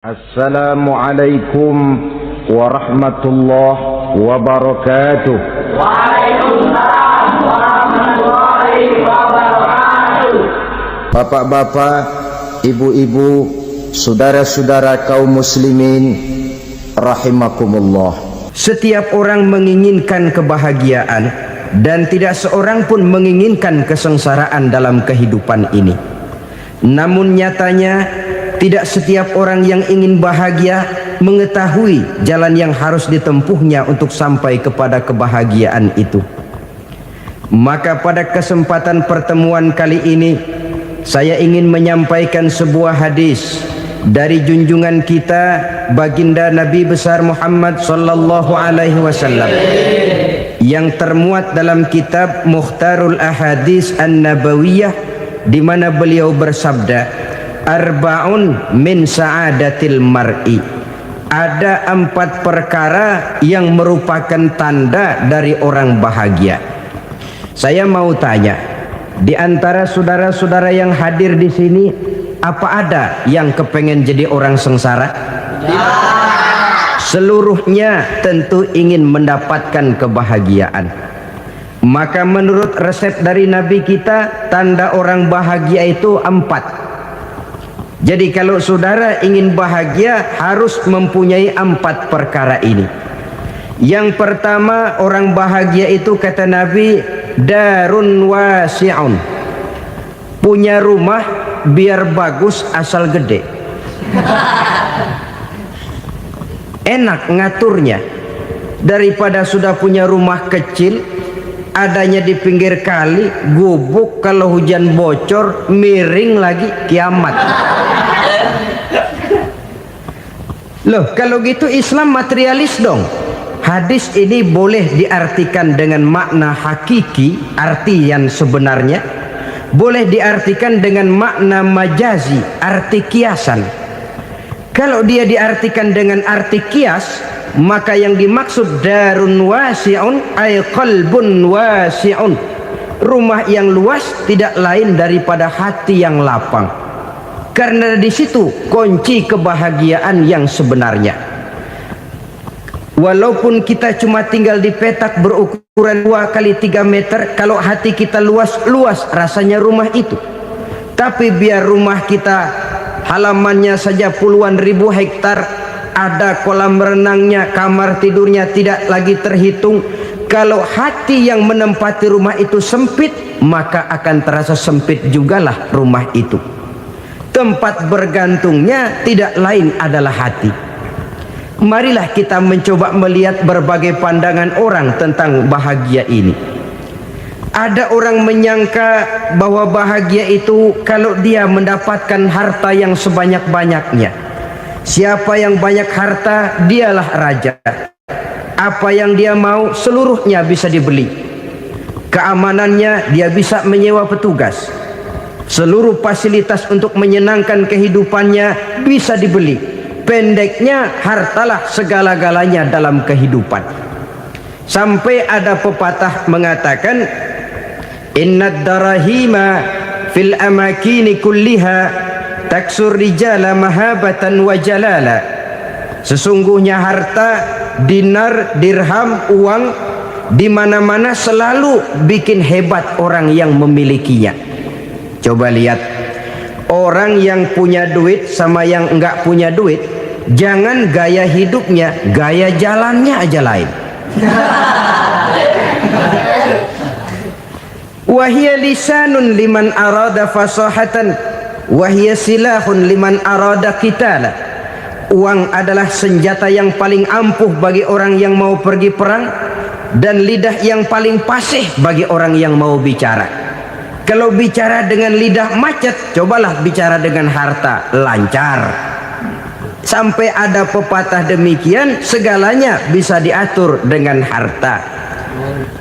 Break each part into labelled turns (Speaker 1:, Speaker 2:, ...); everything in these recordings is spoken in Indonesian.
Speaker 1: Assalamualaikum warahmatullahi wabarakatuh.
Speaker 2: Waalaikumsalam warahmatullahi wabarakatuh.
Speaker 1: Bapak-bapak, ibu-ibu, saudara-saudara kaum muslimin rahimakumullah.
Speaker 3: Setiap orang menginginkan kebahagiaan dan tidak seorang pun menginginkan kesengsaraan dalam kehidupan ini. Namun nyatanya tidak setiap orang yang ingin bahagia mengetahui jalan yang harus ditempuhnya untuk sampai kepada kebahagiaan itu. Maka pada kesempatan pertemuan kali ini saya ingin menyampaikan sebuah hadis dari junjungan kita baginda Nabi besar Muhammad sallallahu alaihi wasallam yang termuat dalam kitab Mukhtarul Ahadits An-Nabawiyah, di mana beliau bersabda, arba'un min sa'adatil mar'i. Ada 4 perkara yang merupakan tanda dari orang bahagia. Saya mau tanya, di antara saudara-saudara yang hadir di sini, apa ada yang kepengen jadi orang sengsara? Ya. Seluruhnya tentu ingin mendapatkan kebahagiaan. Maka menurut resep dari Nabi kita, tanda orang bahagia itu 4. Jadi kalau saudara ingin bahagia harus mempunyai 4 perkara ini. Yang pertama, orang bahagia itu kata Nabi, darun wasi'un. Punya rumah biar bagus asal gede. Enak ngaturnya. Daripada sudah punya rumah kecil, adanya di pinggir kali, gubuk, kalau hujan bocor, miring lagi, kiamat. Loh, kalau gitu Islam materialis dong. Hadis ini boleh diartikan dengan makna hakiki, arti yang sebenarnya. Boleh diartikan dengan makna majazi, arti kiasan. Kalau dia diartikan dengan arti kias, maka yang dimaksud darun wasi'un ay qalbun wasi'un. Rumah yang luas tidak lain daripada hati yang lapang. Karena di situ kunci kebahagiaan yang sebenarnya. Walaupun kita cuma tinggal di petak berukuran 2 kali 3 meter, kalau hati kita luas-luas rasanya rumah itu. Tapi biar rumah kita halamannya saja puluhan ribu hektar, ada kolam renangnya, kamar tidurnya tidak lagi terhitung. Kalau hati yang menempati rumah itu sempit, maka akan terasa sempit jugalah rumah itu. Tempat bergantungnya tidak lain adalah hati. Marilah kita mencoba melihat berbagai pandangan orang tentang bahagia ini. Ada orang menyangka bahwa bahagia itu kalau dia mendapatkan harta yang sebanyak-banyaknya. Siapa yang banyak harta, dialah raja. Apa yang dia mau, seluruhnya bisa dibeli. Keamanannya, dia bisa menyewa petugas. Seluruh fasilitas untuk menyenangkan kehidupannya bisa dibeli. Pendeknya, hartalah segala-galanya dalam kehidupan. Sampai ada pepatah mengatakan, innad darahima fil amakini kulliha taksur rijala mahabatan wa jalala. Sesungguhnya harta, dinar, dirham, uang di mana-mana selalu bikin hebat orang yang memilikinya. Coba lihat, orang yang punya duit sama yang enggak punya duit, jangan gaya hidupnya, gaya jalannya aja lain. Wahia lisanun liman arada fasahatan, wahia silahun liman arada qitala. Uang adalah senjata yang paling ampuh bagi orang yang mau pergi perang, dan lidah yang paling fasih bagi orang yang mau bicara. Kalau bicara dengan lidah macet, cobalah bicara dengan harta, lancar. Sampai ada pepatah demikian, segalanya bisa diatur dengan harta.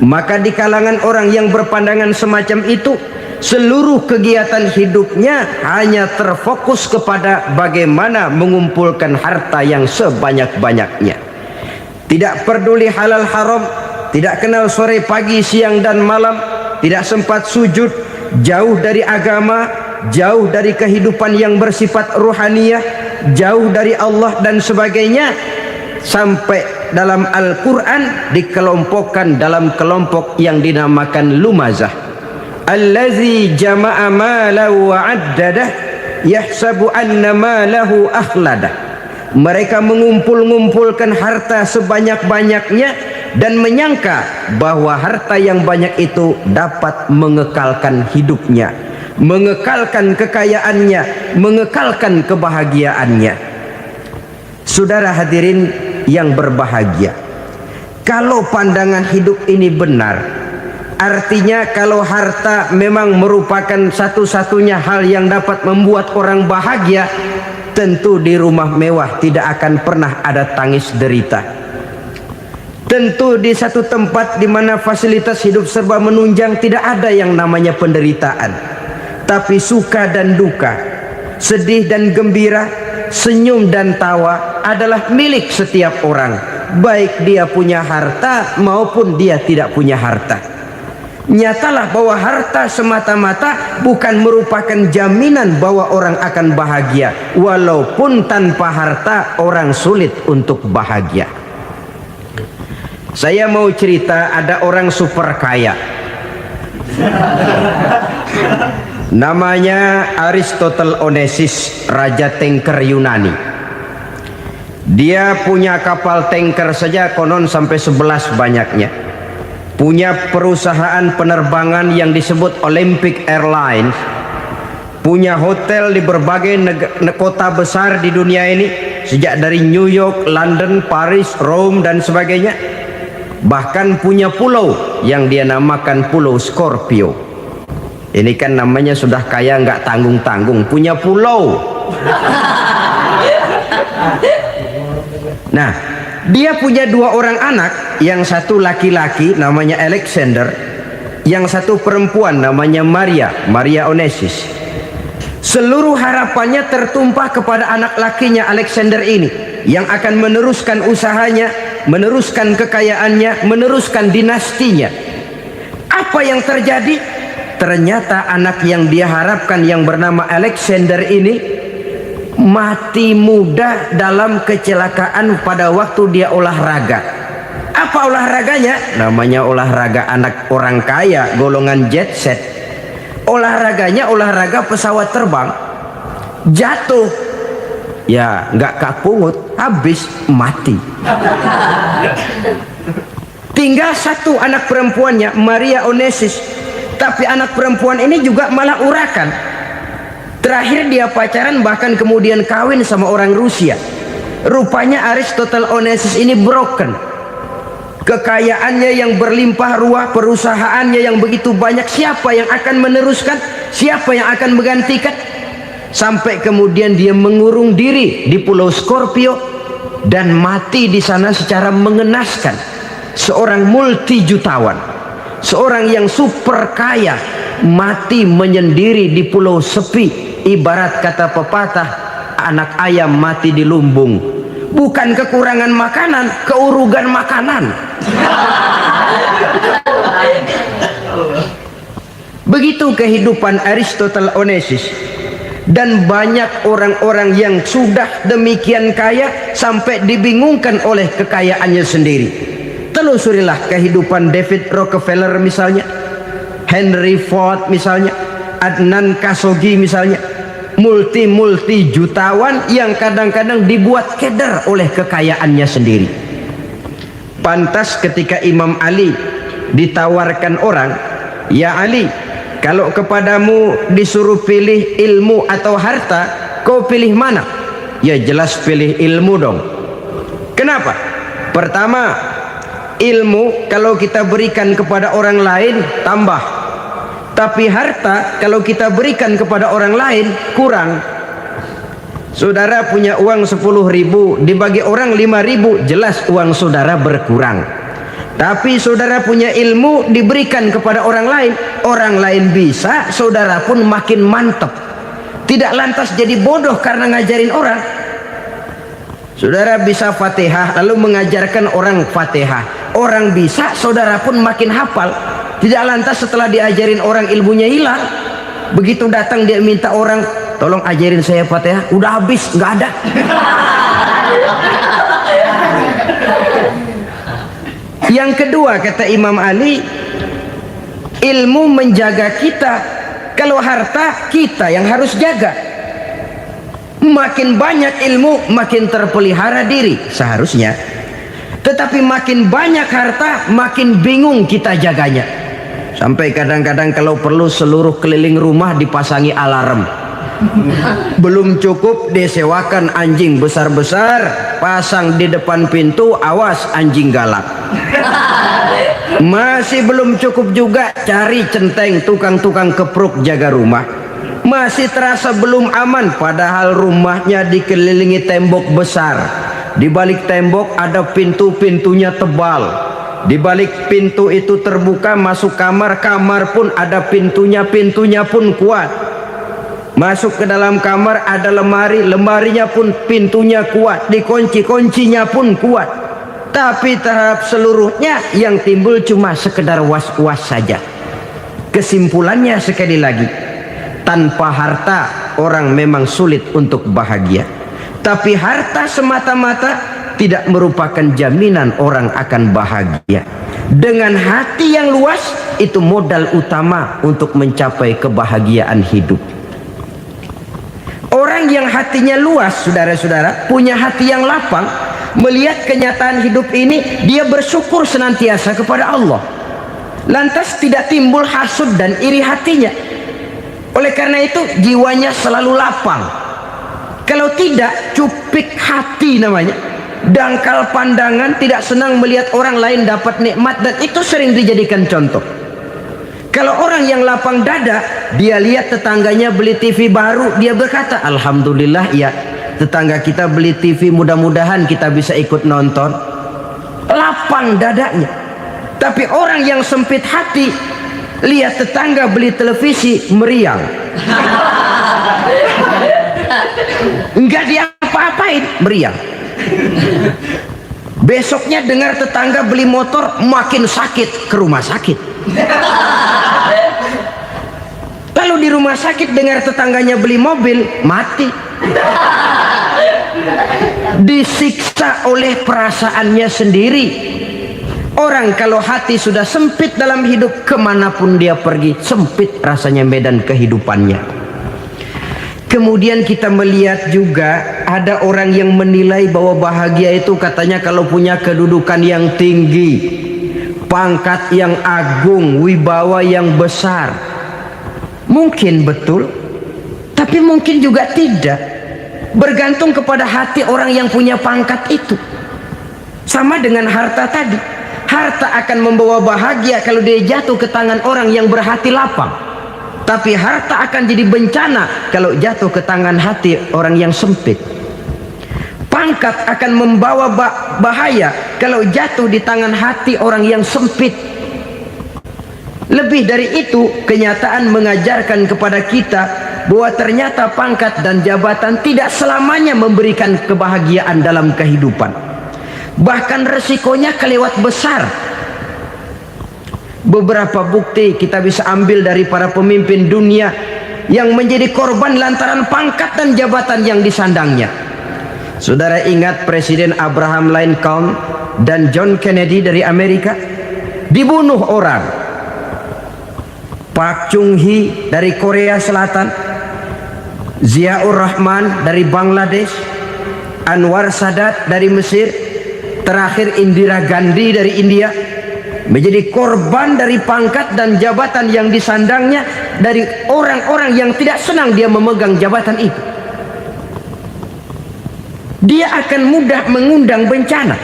Speaker 3: Maka di kalangan orang yang berpandangan semacam itu, seluruh kegiatan hidupnya hanya terfokus kepada bagaimana mengumpulkan harta yang sebanyak-banyaknya. Tidak peduli halal haram, tidak kenal sore pagi siang dan malam, tidak sempat sujud, jauh dari agama, jauh dari kehidupan yang bersifat ruhaniyah, jauh dari Allah dan sebagainya, sampai dalam Al-Quran dikelompokkan dalam kelompok yang dinamakan lumazah. Allazi jama'a malahu wa addadah yahsabu anna malahu akhladah. Mereka mengumpul-ngumpulkan harta sebanyak-banyaknya dan menyangka bahwa harta yang banyak itu dapat mengekalkan hidupnya, mengekalkan kekayaannya, mengekalkan kebahagiaannya. Saudara hadirin yang berbahagia, kalau pandangan hidup ini benar, artinya kalau harta memang merupakan satu-satunya hal yang dapat membuat orang bahagia, tentu di rumah mewah tidak akan pernah ada tangis derita. Tentu di satu tempat di mana fasilitas hidup serba menunjang tidak ada yang namanya penderitaan. Tapi suka dan duka, sedih dan gembira, senyum dan tawa adalah milik setiap orang, baik dia punya harta maupun dia tidak punya harta. Nyatalah bahwa harta semata-mata bukan merupakan jaminan bahwa orang akan bahagia, walaupun tanpa harta orang sulit untuk bahagia. Saya mau cerita, ada orang super kaya, namanya Aristotle Onesius, raja tanker Yunani. Dia punya kapal tanker saja konon sampai 11 banyaknya. Punya perusahaan penerbangan yang disebut Olympic Airlines. Punya hotel di berbagai kota besar di dunia ini, sejak dari New York, London, Paris, Rome dan sebagainya. Bahkan punya pulau yang dia namakan Pulau Scorpio. Ini kan namanya sudah kaya nggak tanggung-tanggung, punya pulau. Nah, dia punya 2 orang anak, yang satu laki-laki namanya Alexander, yang satu perempuan namanya Maria Onesius. Seluruh harapannya tertumpah kepada anak lakinya Alexander ini, yang akan meneruskan usahanya, meneruskan kekayaannya, meneruskan dinastinya. Apa yang terjadi? Ternyata anak yang dia harapkan yang bernama Alexander ini mati muda dalam kecelakaan pada waktu dia olahraga. Apa olahraganya? Namanya olahraga anak orang kaya, golongan jet set. Olahraganya olahraga pesawat terbang. Jatuh, ya nggak kapungut, habis mati. Tinggal satu anak perempuannya, Maria Onesius. Tapi anak perempuan ini juga malah urakan. Terakhir dia pacaran, bahkan kemudian kawin sama orang Rusia. Rupanya Aristotle Onesius ini broken. Kekayaannya yang berlimpah ruah, perusahaannya yang begitu banyak, siapa yang akan meneruskan? Siapa yang akan menggantikan? Sampai kemudian dia mengurung diri di Pulau Scorpio dan mati di sana secara mengenaskan. Seorang multi jutawan, seorang yang super kaya, mati menyendiri di pulau sepi. Ibarat kata pepatah, anak ayam mati di lumbung. Bukan kekurangan makanan, keurugan makanan. Begitu kehidupan Aristotle Onesius. Dan banyak orang-orang yang sudah demikian kaya sampai dibingungkan oleh kekayaannya sendiri. Telusurilah kehidupan David Rockefeller misalnya, Henry Ford misalnya, Adnan Khashoggi misalnya, multi jutawan yang kadang-kadang dibuat keder oleh kekayaannya sendiri. Pantas ketika Imam Ali ditawarkan orang, "Ya Ali, kalau kepadamu disuruh pilih ilmu atau harta, kau pilih mana?" Ya jelas pilih ilmu dong. Kenapa? Pertama, ilmu kalau kita berikan kepada orang lain tambah. Tapi harta kalau kita berikan kepada orang lain kurang. Saudara punya uang 10.000, dibagi orang 5.000, jelas uang saudara berkurang. Tapi saudara punya ilmu, diberikan kepada orang lain bisa, saudara pun makin mantap. Tidak lantas jadi bodoh karena ngajarin orang. Saudara bisa Fatihah lalu mengajarkan orang Fatihah, orang bisa, saudara pun makin hafal. Tidak lantas setelah diajarin orang ilmunya hilang. Begitu datang dia minta orang, tolong ajarin saya Fatihah. Udah habis, nggak ada. Yang kedua kata Imam Ali, ilmu menjaga kita. Kalau harta, kita yang harus jaga. Makin banyak ilmu, makin terpelihara diri seharusnya. Tetapi makin banyak harta, makin bingung kita jaganya. Sampai kadang-kadang kalau perlu seluruh keliling rumah dipasangi alarm. Belum cukup disewakan anjing besar-besar, pasang di depan pintu, awas anjing galak. Masih belum cukup juga, cari centeng tukang-tukang kepruk jaga rumah. Masih terasa belum aman, padahal rumahnya dikelilingi tembok besar. Di balik tembok ada pintu-pintunya tebal. Di balik pintu itu terbuka masuk kamar, kamar pun ada pintunya, pintunya pun kuat. Masuk ke dalam kamar ada lemari, lemarinya pun pintunya kuat, dikunci, kuncinya pun kuat. Tapi terhadap seluruhnya yang timbul cuma sekedar was-was saja. Kesimpulannya sekali lagi, tanpa harta orang memang sulit untuk bahagia. Tapi harta semata-mata tidak merupakan jaminan orang akan bahagia. Dengan hati yang luas, itu modal utama untuk mencapai kebahagiaan hidup. Orang yang hatinya luas, saudara-saudara, punya hati yang lapang, melihat kenyataan hidup ini, dia bersyukur senantiasa kepada Allah. Lantas tidak timbul hasud dan iri hatinya. Oleh karena itu jiwanya selalu lapang. Kalau tidak, cupik hati namanya, dangkal pandangan, tidak senang melihat orang lain dapat nikmat, dan itu sering dijadikan contoh. Kalau orang yang lapang dada, dia lihat tetangganya beli TV baru, dia berkata, alhamdulillah ya, tetangga kita beli TV, mudah-mudahan kita bisa ikut nonton. Lapang dadanya. Tapi orang yang sempit hati, lihat tetangga beli televisi, meriang. Enggak diapa-apain, meriang. Besoknya dengar tetangga beli motor, makin sakit, ke rumah sakit. Lalu di rumah sakit dengar tetangganya beli mobil, mati. Disiksa oleh perasaannya sendiri. Orang kalau hati sudah sempit dalam hidup, kemanapun dia pergi, sempit rasanya medan kehidupannya. Kemudian kita melihat juga ada orang yang menilai bahwa bahagia itu katanya kalau punya kedudukan yang tinggi, pangkat yang agung, wibawa yang besar. Mungkin betul, tapi mungkin juga tidak. Bergantung kepada hati orang yang punya pangkat itu. Sama dengan harta tadi. Harta akan membawa bahagia kalau dia jatuh ke tangan orang yang berhati lapang. Tapi harta akan jadi bencana kalau jatuh ke tangan hati orang yang sempit. Pangkat akan membawa bahaya kalau jatuh di tangan hati orang yang sempit. Lebih dari itu, kenyataan mengajarkan kepada kita bahwa ternyata pangkat dan jabatan tidak selamanya memberikan kebahagiaan dalam kehidupan. Bahkan resikonya kelewat besar. Beberapa bukti kita bisa ambil dari para pemimpin dunia yang menjadi korban lantaran pangkat dan jabatan yang disandangnya. Saudara ingat Presiden Abraham Lincoln dan John Kennedy dari Amerika? Dibunuh orang. Park Chung-hee dari Korea Selatan, Ziaur Rahman dari Bangladesh, Anwar Sadat dari Mesir, terakhir Indira Gandhi dari India, menjadi korban dari pangkat dan jabatan yang disandangnya dari orang-orang yang tidak senang dia memegang jabatan itu. Dia akan mudah mengundang bencana.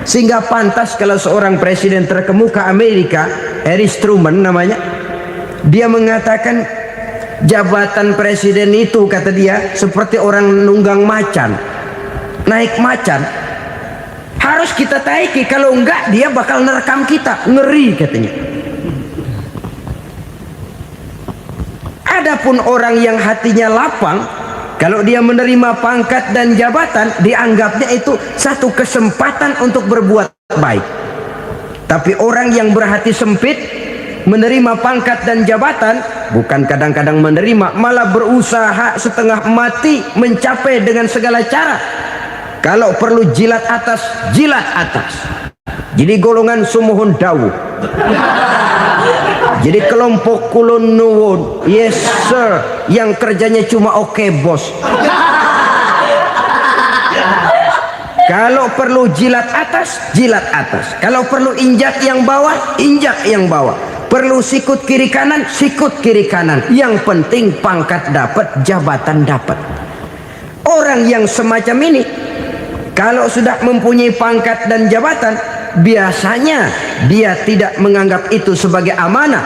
Speaker 3: Sehingga pantas kalau seorang presiden terkemuka Amerika, Harry Truman namanya, dia mengatakan jabatan presiden itu, kata dia, seperti orang nunggang macan, naik macan. Harus kita taiki, kalau enggak dia bakal nerekam kita, ngeri katanya. Adapun orang yang hatinya lapang, kalau dia menerima pangkat dan jabatan, dianggapnya itu satu kesempatan untuk berbuat baik. Tapi orang yang berhati sempit, menerima pangkat dan jabatan, bukan kadang-kadang menerima, malah berusaha setengah mati mencapai dengan segala cara. Kalau perlu jilat atas, jilat atas. Jadi golongan sumuhun dawuh. Jadi kelompok kulon nuwun, yes sir, yang kerjanya cuma oke bos. Kalau perlu jilat atas, jilat atas. Kalau perlu injak yang bawah, injak yang bawah. Perlu sikut kiri kanan, sikut kiri kanan. Yang penting pangkat dapat, jabatan dapat. Orang yang semacam ini, kalau sudah mempunyai pangkat dan jabatan, biasanya dia tidak menganggap itu sebagai amanah,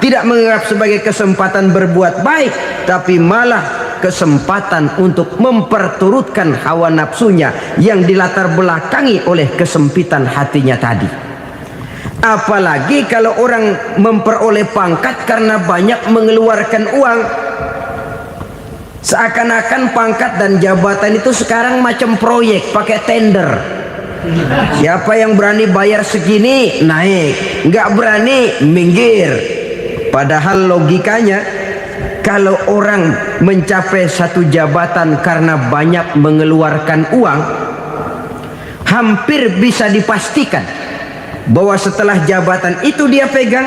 Speaker 3: tidak menganggap sebagai kesempatan berbuat baik, tapi malah kesempatan untuk memperturutkan hawa nafsunya yang dilatar belakangi oleh kesempitan hatinya tadi. Apalagi kalau orang memperoleh pangkat karena banyak mengeluarkan uang, seakan-akan pangkat dan jabatan itu sekarang macam proyek pakai tender. Siapa yang berani bayar segini naik, nggak berani minggir. Padahal logikanya, kalau orang mencapai satu jabatan karena banyak mengeluarkan uang, hampir bisa dipastikan bahwa setelah jabatan itu dia pegang,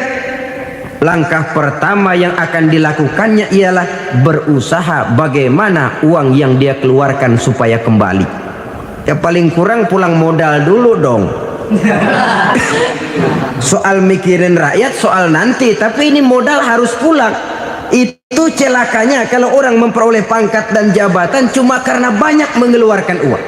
Speaker 3: langkah pertama yang akan dilakukannya ialah berusaha bagaimana uang yang dia keluarkan supaya kembali. Ya paling kurang pulang modal dulu dong. Soal mikirin rakyat soal nanti, tapi ini modal harus pulang. Itu celakanya kalau orang memperoleh pangkat dan jabatan cuma karena banyak mengeluarkan uang.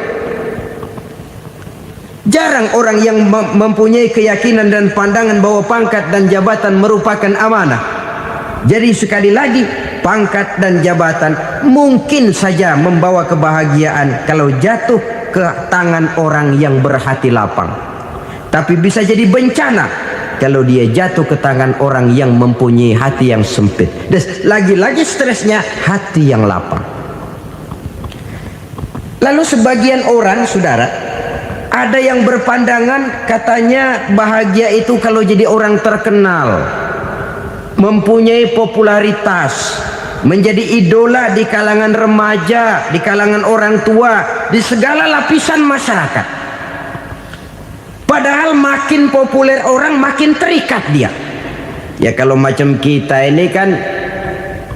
Speaker 3: Jarang orang yang mempunyai keyakinan dan pandangan bahwa pangkat dan jabatan merupakan amanah. Jadi sekali lagi, pangkat dan jabatan mungkin saja membawa kebahagiaan kalau jatuh ke tangan orang yang berhati lapang. Tapi bisa jadi bencana kalau dia jatuh ke tangan orang yang mempunyai hati yang sempit. Dan lagi-lagi stresnya hati yang lapang. Lalu sebagian orang, saudara, ada yang berpandangan katanya bahagia itu kalau jadi orang terkenal, mempunyai popularitas, menjadi idola di kalangan remaja, di kalangan orang tua, di segala lapisan masyarakat. Padahal makin populer orang makin terikat dia. Ya kalau macam kita ini kan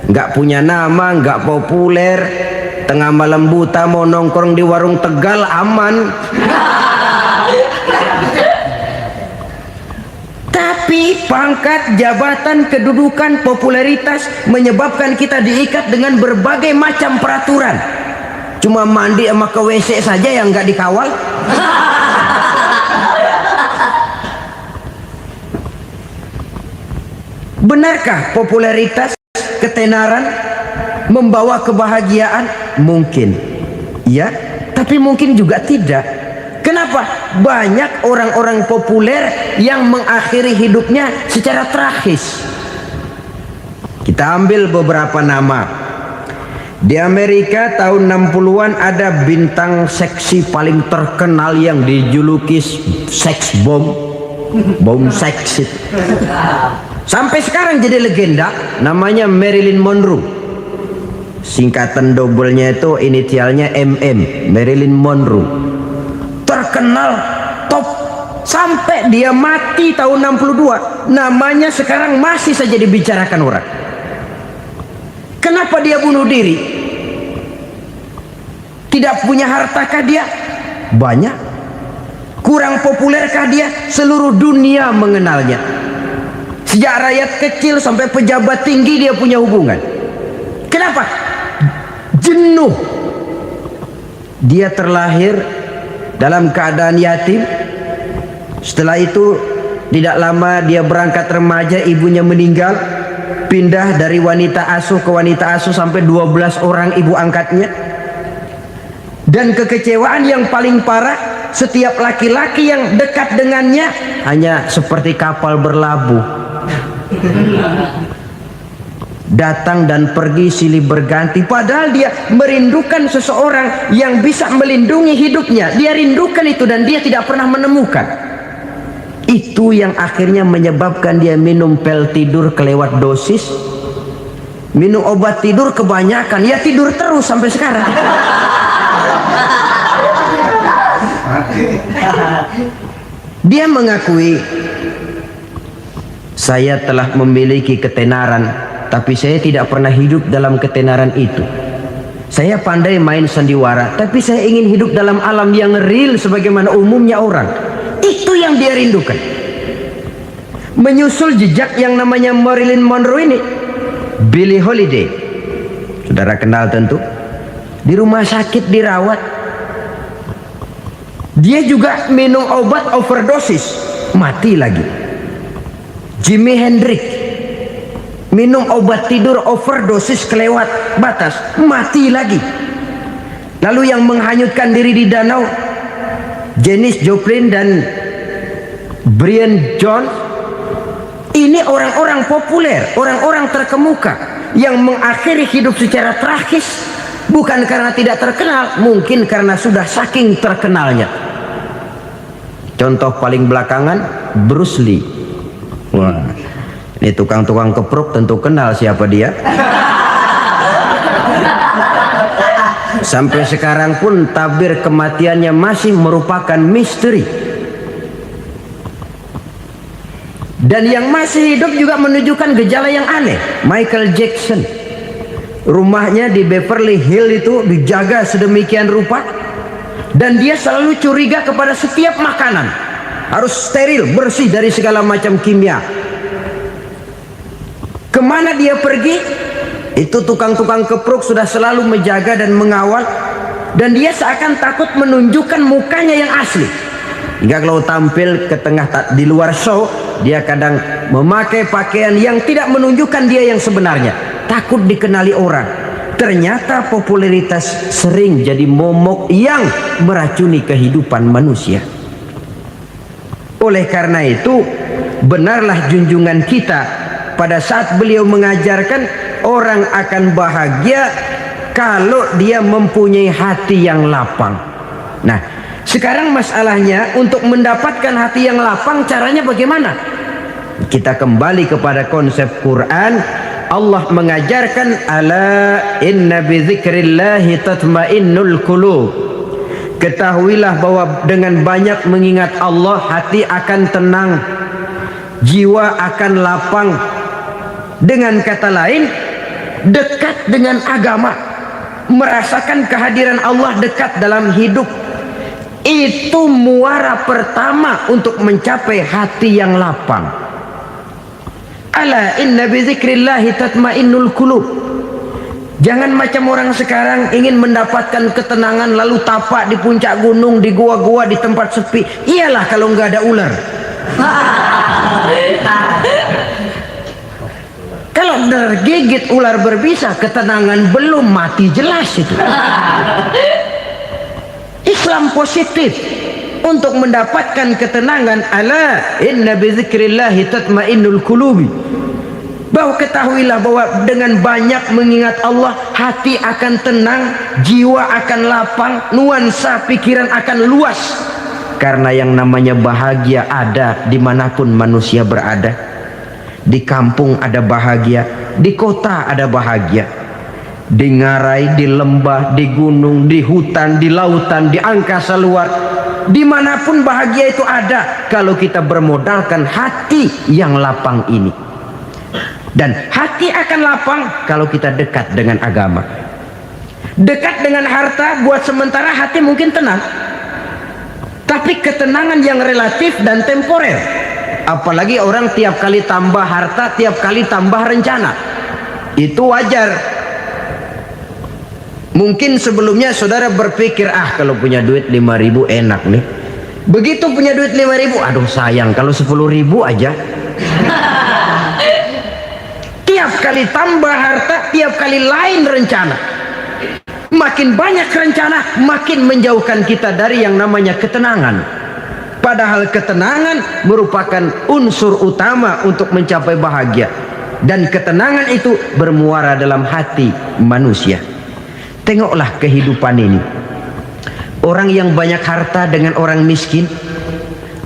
Speaker 3: nggak punya nama, nggak populer, tengah malam buta mau nongkrong di warung Tegal aman. Tapi pangkat, jabatan, kedudukan, popularitas menyebabkan kita diikat dengan berbagai macam peraturan. Cuma mandi sama ke WC saja yang nggak dikawal. Benarkah popularitas, ketenaran membawa kebahagiaan? Mungkin ya, tapi mungkin juga tidak. Kenapa? Banyak orang-orang populer yang mengakhiri hidupnya secara tragis. Kita ambil beberapa nama. Di Amerika tahun 60-an ada bintang seksi paling terkenal yang dijuluki sex bomb, bom seks. Sampai sekarang jadi legenda, namanya Marilyn Monroe. Singkatan dobelnya itu inisialnya MM, Marilyn Monroe. Terkenal, top, sampai dia mati tahun 62. Namanya sekarang masih saja dibicarakan orang. Kenapa dia bunuh diri? Tidak punya hartakah dia? Banyak. Kurang populerkah dia? Seluruh dunia mengenalnya. Sejak rakyat kecil sampai pejabat tinggi dia punya hubungan. Kenapa? Jenuh. Dia terlahir dalam keadaan yatim. Setelah itu tidak lama dia berangkat remaja, ibunya meninggal. Pindah dari wanita asuh ke wanita asuh sampai 12 orang ibu angkatnya. Dan kekecewaan yang paling parah, setiap laki-laki yang dekat dengannya hanya seperti kapal berlabuh. Datang dan pergi silih berganti. Padahal dia merindukan seseorang yang bisa melindungi hidupnya. Dia rindukan itu dan dia tidak pernah menemukan. Itu yang akhirnya menyebabkan dia minum pil tidur kelewat dosis, minum obat tidur kebanyakan, ya tidur terus sampai sekarang. Dia mengakui, saya telah memiliki ketenaran, tapi saya tidak pernah hidup dalam ketenaran itu. Saya pandai main sandiwara, tapi saya ingin hidup dalam alam yang real sebagaimana umumnya orang. Itu yang dia rindukan. Menyusul jejak yang namanya Marilyn Monroe ini, Billie Holiday, saudara kenal tentu, di rumah sakit dirawat. Dia juga minum obat overdosis, mati lagi. Jimi Hendrix minum obat tidur overdosis kelewat batas, mati lagi. Lalu yang menghanyutkan diri di danau, Janis Joplin dan Brian Jones. Ini orang-orang populer, orang-orang terkemuka yang mengakhiri hidup secara tragis, bukan karena tidak terkenal, mungkin karena sudah saking terkenalnya. Contoh paling belakangan, Bruce Lee. Wah, ini tukang-tukang kepruk tentu kenal siapa dia. Sampai sekarang pun tabir kematiannya masih merupakan misteri. Dan yang masih hidup juga menunjukkan gejala yang aneh. Michael Jackson, rumahnya di Beverly Hills itu dijaga sedemikian rupa, dan dia selalu curiga kepada setiap makanan harus steril, bersih dari segala macam kimia. Kemana dia pergi, itu tukang-tukang kepruk sudah selalu menjaga dan mengawal, dan dia seakan takut menunjukkan mukanya yang asli. Hingga kalau tampil ke tengah di luar show, dia kadang memakai pakaian yang tidak menunjukkan dia yang sebenarnya, takut dikenali orang. Ternyata popularitas sering jadi momok yang meracuni kehidupan manusia. Oleh karena itu, benarlah junjungan kita pada saat beliau mengajarkan orang akan bahagia kalau dia mempunyai hati yang lapang. Nah, sekarang masalahnya untuk mendapatkan hati yang lapang, caranya bagaimana? Kita kembali kepada konsep Quran. Allah mengajarkan, ala inna bi dzikrillahi tatmainnul qulub. Ketahuilah bahwa dengan banyak mengingat Allah, hati akan tenang, jiwa akan lapang. Dengan kata lain, dekat dengan agama, merasakan kehadiran Allah dekat dalam hidup. Itu muara pertama untuk mencapai hati yang lapang. Ala inna bi dzikrillahi tatmainnul qulub. Jangan macam orang sekarang ingin mendapatkan ketenangan lalu tapak di puncak gunung, di gua-gua, di tempat sepi. Iyalah kalau nggak ada ular. Kalau tergigit ular berbisa, ketenangan belum, mati jelas itu. Islam positif untuk mendapatkan ketenangan. Ala inna bi dzikrillahi tatmainnul qulubi. Bahwa ketahuilah bahwa dengan banyak mengingat Allah, hati akan tenang, jiwa akan lapang, nuansa pikiran akan luas. Karena yang namanya bahagia ada dimanapun manusia berada. Di kampung ada bahagia, di kota ada bahagia, di ngarai, di lembah, di gunung, di hutan, di lautan, di angkasa luar, dimanapun bahagia itu ada kalau kita bermodalkan hati yang lapang ini. Dan hati akan lapang kalau kita dekat dengan agama. Dekat dengan harta buat sementara hati mungkin tenang, tapi ketenangan yang relatif dan temporer. Apalagi orang tiap kali tambah harta, tiap kali tambah rencana. Itu wajar. Mungkin sebelumnya saudara berpikir, kalau punya duit 5.000 enak nih. Begitu punya duit 5.000, aduh sayang kalau 10.000 aja. Tiap kali tambah harta, tiap kali lain rencana. Makin banyak rencana, makin menjauhkan kita dari yang namanya ketenangan. Padahal ketenangan merupakan unsur utama untuk mencapai bahagia. Dan ketenangan itu bermuara dalam hati manusia. Tengoklah kehidupan ini. Orang yang banyak harta dengan orang miskin,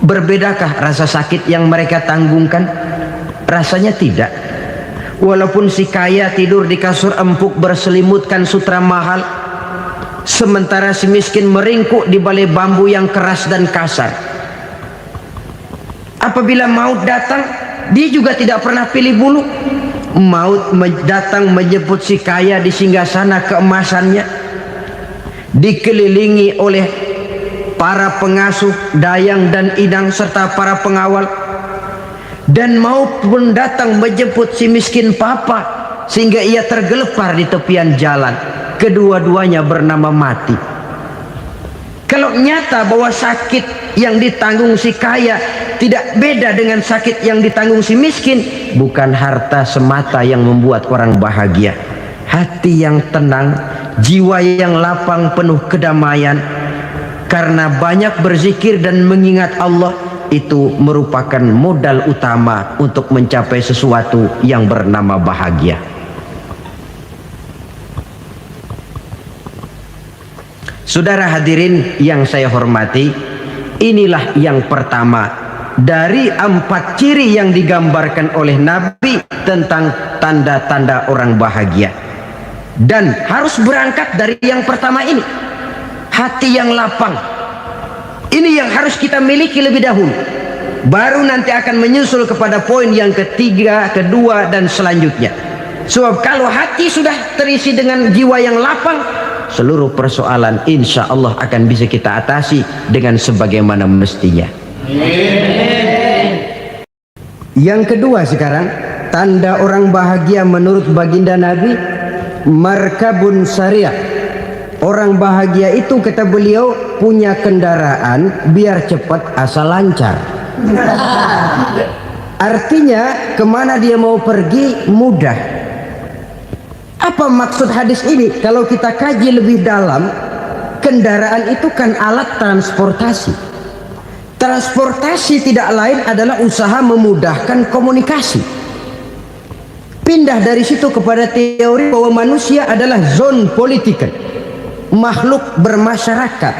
Speaker 3: Berbedakah rasa sakit yang mereka tanggungkan? Rasanya tidak. Walaupun si kaya tidur di kasur empuk berselimutkan sutra mahal, sementara si miskin meringkuk di balai bambu yang keras dan kasar. Apabila maut datang, dia juga tidak pernah pilih bulu. Maut datang menjemput si kaya di singgasana keemasannya, dikelilingi oleh para pengasuh, dayang dan idang serta para pengawal. Dan maut pun datang menjemput si miskin papa sehingga ia tergelepar di tepian jalan. Kedua-duanya bernama mati. Kalau nyata bahwa sakit yang ditanggung si kaya tidak beda dengan sakit yang ditanggung si miskin, bukan harta semata yang membuat orang bahagia. Hati yang tenang, jiwa yang lapang penuh kedamaian karena banyak berzikir dan mengingat Allah, itu merupakan modal utama untuk mencapai sesuatu yang bernama bahagia. Saudara hadirin yang saya hormati, inilah yang pertama dari 4 ciri yang digambarkan oleh Nabi tentang tanda-tanda orang bahagia. Dan harus berangkat dari yang pertama ini, hati yang lapang. Ini yang harus kita miliki lebih dahulu. Baru nanti akan menyusul kepada poin yang ketiga, kedua, dan selanjutnya. Sebab kalau hati sudah terisi dengan jiwa yang lapang, seluruh persoalan insya Allah akan bisa kita atasi dengan sebagaimana mestinya. Yang kedua sekarang, tanda orang bahagia menurut baginda Nabi, markabun syariah. Orang bahagia itu, kata beliau, punya kendaraan biar cepat asal lancar. Artinya kemana dia mau pergi mudah. Apa maksud hadis ini? Kalau kita kaji lebih dalam, kendaraan itu kan alat transportasi. Transportasi tidak lain adalah usaha memudahkan komunikasi. Pindah dari situ kepada teori bahwa manusia adalah zon political, makhluk bermasyarakat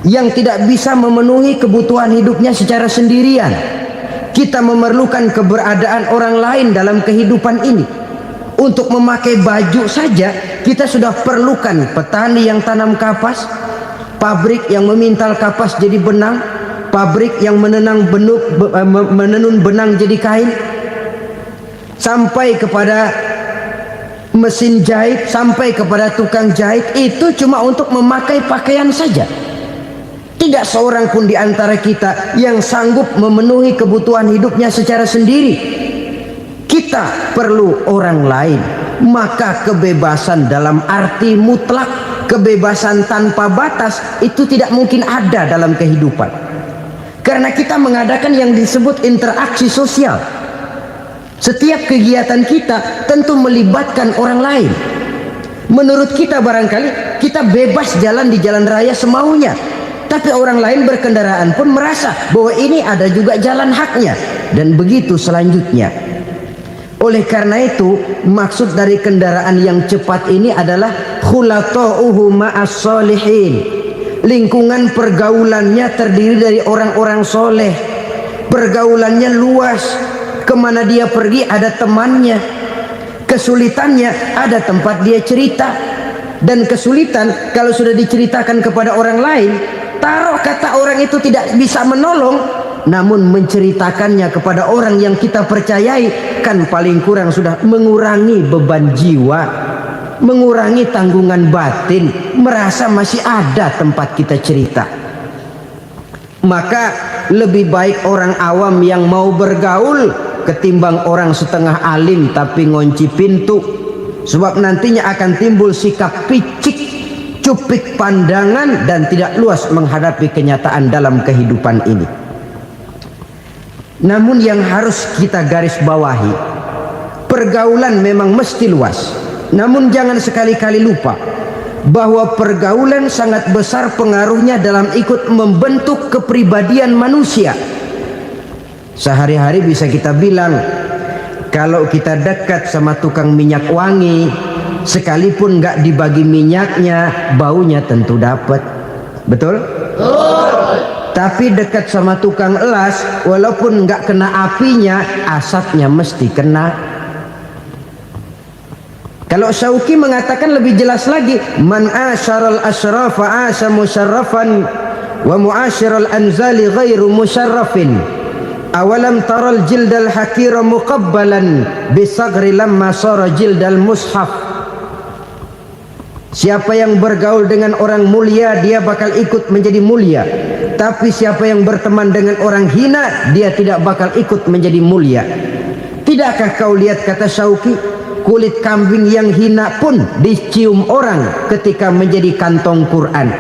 Speaker 3: yang tidak bisa memenuhi kebutuhan hidupnya secara sendirian. Kita memerlukan keberadaan orang lain dalam kehidupan ini. Untuk memakai baju saja kita sudah perlukan petani yang tanam kapas, pabrik yang memintal kapas jadi benang, pabrik yang menenun benang jadi kain, sampai kepada mesin jahit, sampai kepada tukang jahit. Itu cuma untuk memakai pakaian saja. Tidak seorang pun di antara kita yang sanggup memenuhi kebutuhan hidupnya secara sendiri. Kita perlu orang lain. Maka kebebasan dalam arti mutlak, kebebasan tanpa batas, itu tidak mungkin ada dalam kehidupan. Karena kita mengadakan yang disebut interaksi sosial. Setiap kegiatan kita tentu melibatkan orang lain. Menurut kita barangkali kita bebas jalan di jalan raya semaunya, tapi orang lain berkendaraan pun merasa bahwa ini ada juga jalan haknya, dan begitu selanjutnya. Oleh karena itu, maksud dari kendaraan yang cepat ini adalah khulatuhu ma'as solihin. Lingkungan pergaulannya terdiri dari orang-orang soleh. Pergaulannya luas. Kemana dia pergi ada temannya. Kesulitannya ada tempat dia cerita. Dan kesulitan kalau sudah diceritakan kepada orang lain, taruh kata orang itu tidak bisa menolong, namun menceritakannya kepada orang yang kita percayai, kan paling kurang sudah mengurangi beban jiwa, mengurangi tanggungan batin, merasa masih ada tempat kita cerita. Maka lebih baik orang awam yang mau bergaul ketimbang orang setengah alim tapi ngunci pintu. Sebab nantinya akan timbul sikap picik, cupik pandangan, dan tidak luas menghadapi kenyataan dalam kehidupan ini. Namun yang harus kita garis bawahi, pergaulan memang mesti luas. Namun jangan sekali-kali lupa bahwa pergaulan sangat besar pengaruhnya dalam ikut membentuk kepribadian manusia. Sehari-hari bisa kita bilang, kalau kita dekat sama tukang minyak wangi, sekalipun nggak dibagi minyaknya, baunya tentu dapat. Betul? Betul. Tapi dekat sama tukang elas, walaupun nggak kena apinya, asapnya mesti kena. Kalau Syauqi mengatakan lebih jelas lagi, man asyaral asrafa asa musyarrafan wa muasyiral anzali ghairu musyarrafin. Awalam taral jildal hakira muqabbalan bisagri lamma sara jildal mushaf. Siapa yang bergaul dengan orang mulia, dia bakal ikut menjadi mulia. Tapi siapa yang berteman dengan orang hina, dia tidak bakal ikut menjadi mulia. Tidakkah kau lihat, kata Syauqi, kulit kambing yang hina pun dicium orang ketika menjadi kantong Quran.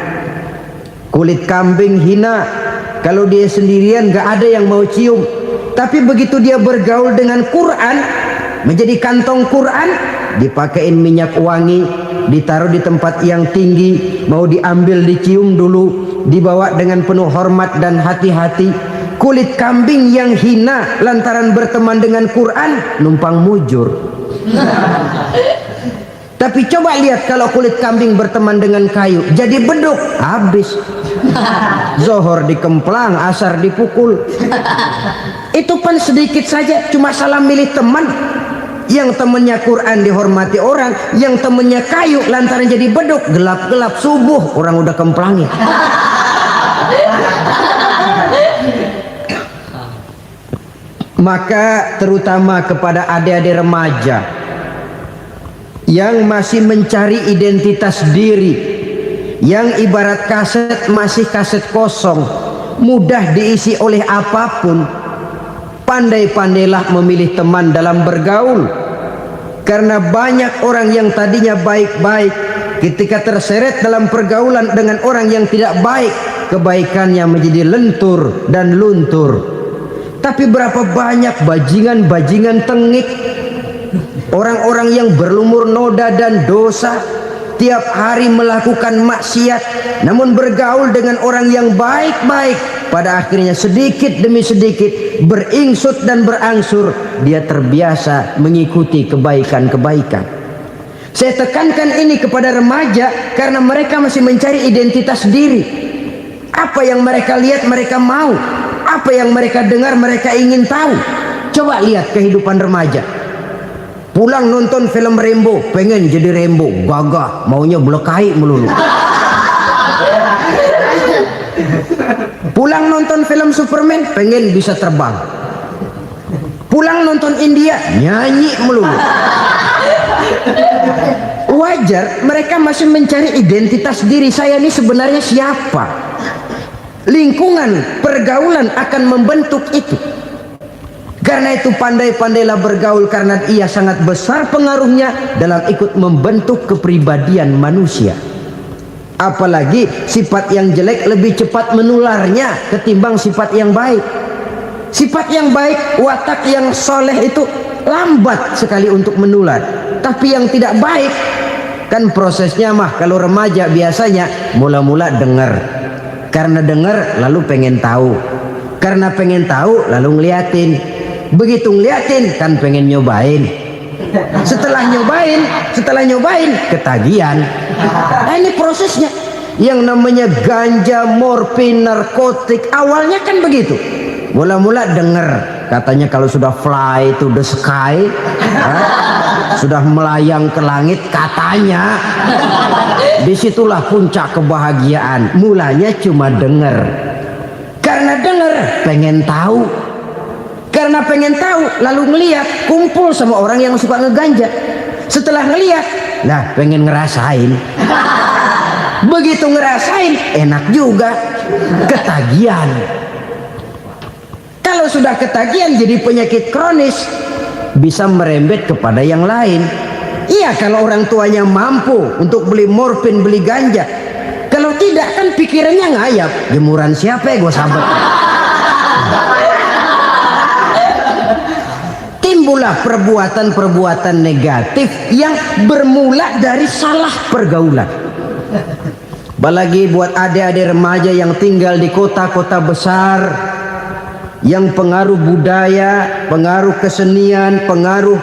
Speaker 3: Kulit kambing hina, kalau dia sendirian gak ada yang mau cium. Tapi begitu dia bergaul dengan Quran, menjadi kantong Quran, dipakein minyak wangi, ditaruh di tempat yang tinggi, mau diambil dicium dulu, dibawa dengan penuh hormat dan hati-hati. Kulit kambing yang hina lantaran berteman dengan Quran, numpang mujur. Tapi coba lihat kalau kulit kambing berteman dengan kayu, jadi beduk, habis. Zohor dikemplang, asar dipukul. Itu pun sedikit saja, cuma salah milih teman. Yang temennya Quran dihormati orang, yang temennya kayu lantaran jadi beduk, gelap-gelap subuh orang udah kemplangnya. Maka terutama kepada adik-adik remaja yang masih mencari identitas diri, yang ibarat kaset masih kaset kosong, mudah diisi oleh apapun, pandai-pandailah memilih teman dalam bergaul. Karena banyak orang yang tadinya baik-baik, ketika terseret dalam pergaulan dengan orang yang tidak baik, kebaikannya menjadi lentur dan luntur. Tapi berapa banyak bajingan-bajingan tengik, orang-orang yang berlumur noda dan dosa, tiap hari melakukan maksiat, namun bergaul dengan orang yang baik-baik, pada akhirnya sedikit demi sedikit beringsut dan berangsur dia terbiasa mengikuti kebaikan-kebaikan. Saya tekankan ini kepada remaja karena mereka masih mencari identitas diri. Apa yang mereka lihat mereka mau, apa yang mereka dengar mereka ingin tahu. Coba lihat kehidupan remaja. Pulang nonton film Rambo, pengen jadi Rambo, gagah, maunya belekai melulu. Pulang nonton film Superman, pengen bisa terbang. Pulang nonton India, nyanyi melulu. Wajar, mereka masih mencari identitas diri. Saya ini sebenarnya siapa? Lingkungan, pergaulan akan membentuk itu. Karena itu pandai-pandailah bergaul, karena ia sangat besar pengaruhnya dalam ikut membentuk kepribadian manusia. Apalagi sifat yang jelek lebih cepat menularnya ketimbang sifat yang baik. Sifat yang baik, watak yang soleh itu lambat sekali untuk menular. Tapi yang tidak baik, kan prosesnya mah kalau remaja biasanya mula-mula dengar. Karena dengar lalu pengen tahu. Karena pengen tahu lalu ngeliatin. Begitu ngeliatin kan pengen nyobain. Setelah nyobain ketagihan. Nah, ini prosesnya. Yang namanya ganja, morfin, narkotik awalnya kan begitu. Mula-mula denger katanya kalau sudah fly to the sky, sudah melayang ke langit katanya, disitulah puncak kebahagiaan. Mulanya cuma denger. Karena denger pengen tahu. Karena pengen tahu lalu ngeliat, kumpul sama orang yang suka ngeganja. Setelah ngeliat, nah pengen ngerasain. Begitu ngerasain enak juga, ketagihan. Kalau sudah ketagihan jadi penyakit kronis, bisa merembet kepada yang lain. Iya, kalau orang tuanya mampu untuk beli morfin, beli ganja. Kalau tidak kan pikirannya ngayap, jemuran siapa ya gue sahabat. Timbullah perbuatan-perbuatan negatif yang bermula dari salah pergaulan. Apalagi buat adik-adik remaja yang tinggal di kota-kota besar, yang pengaruh budaya, pengaruh kesenian, pengaruh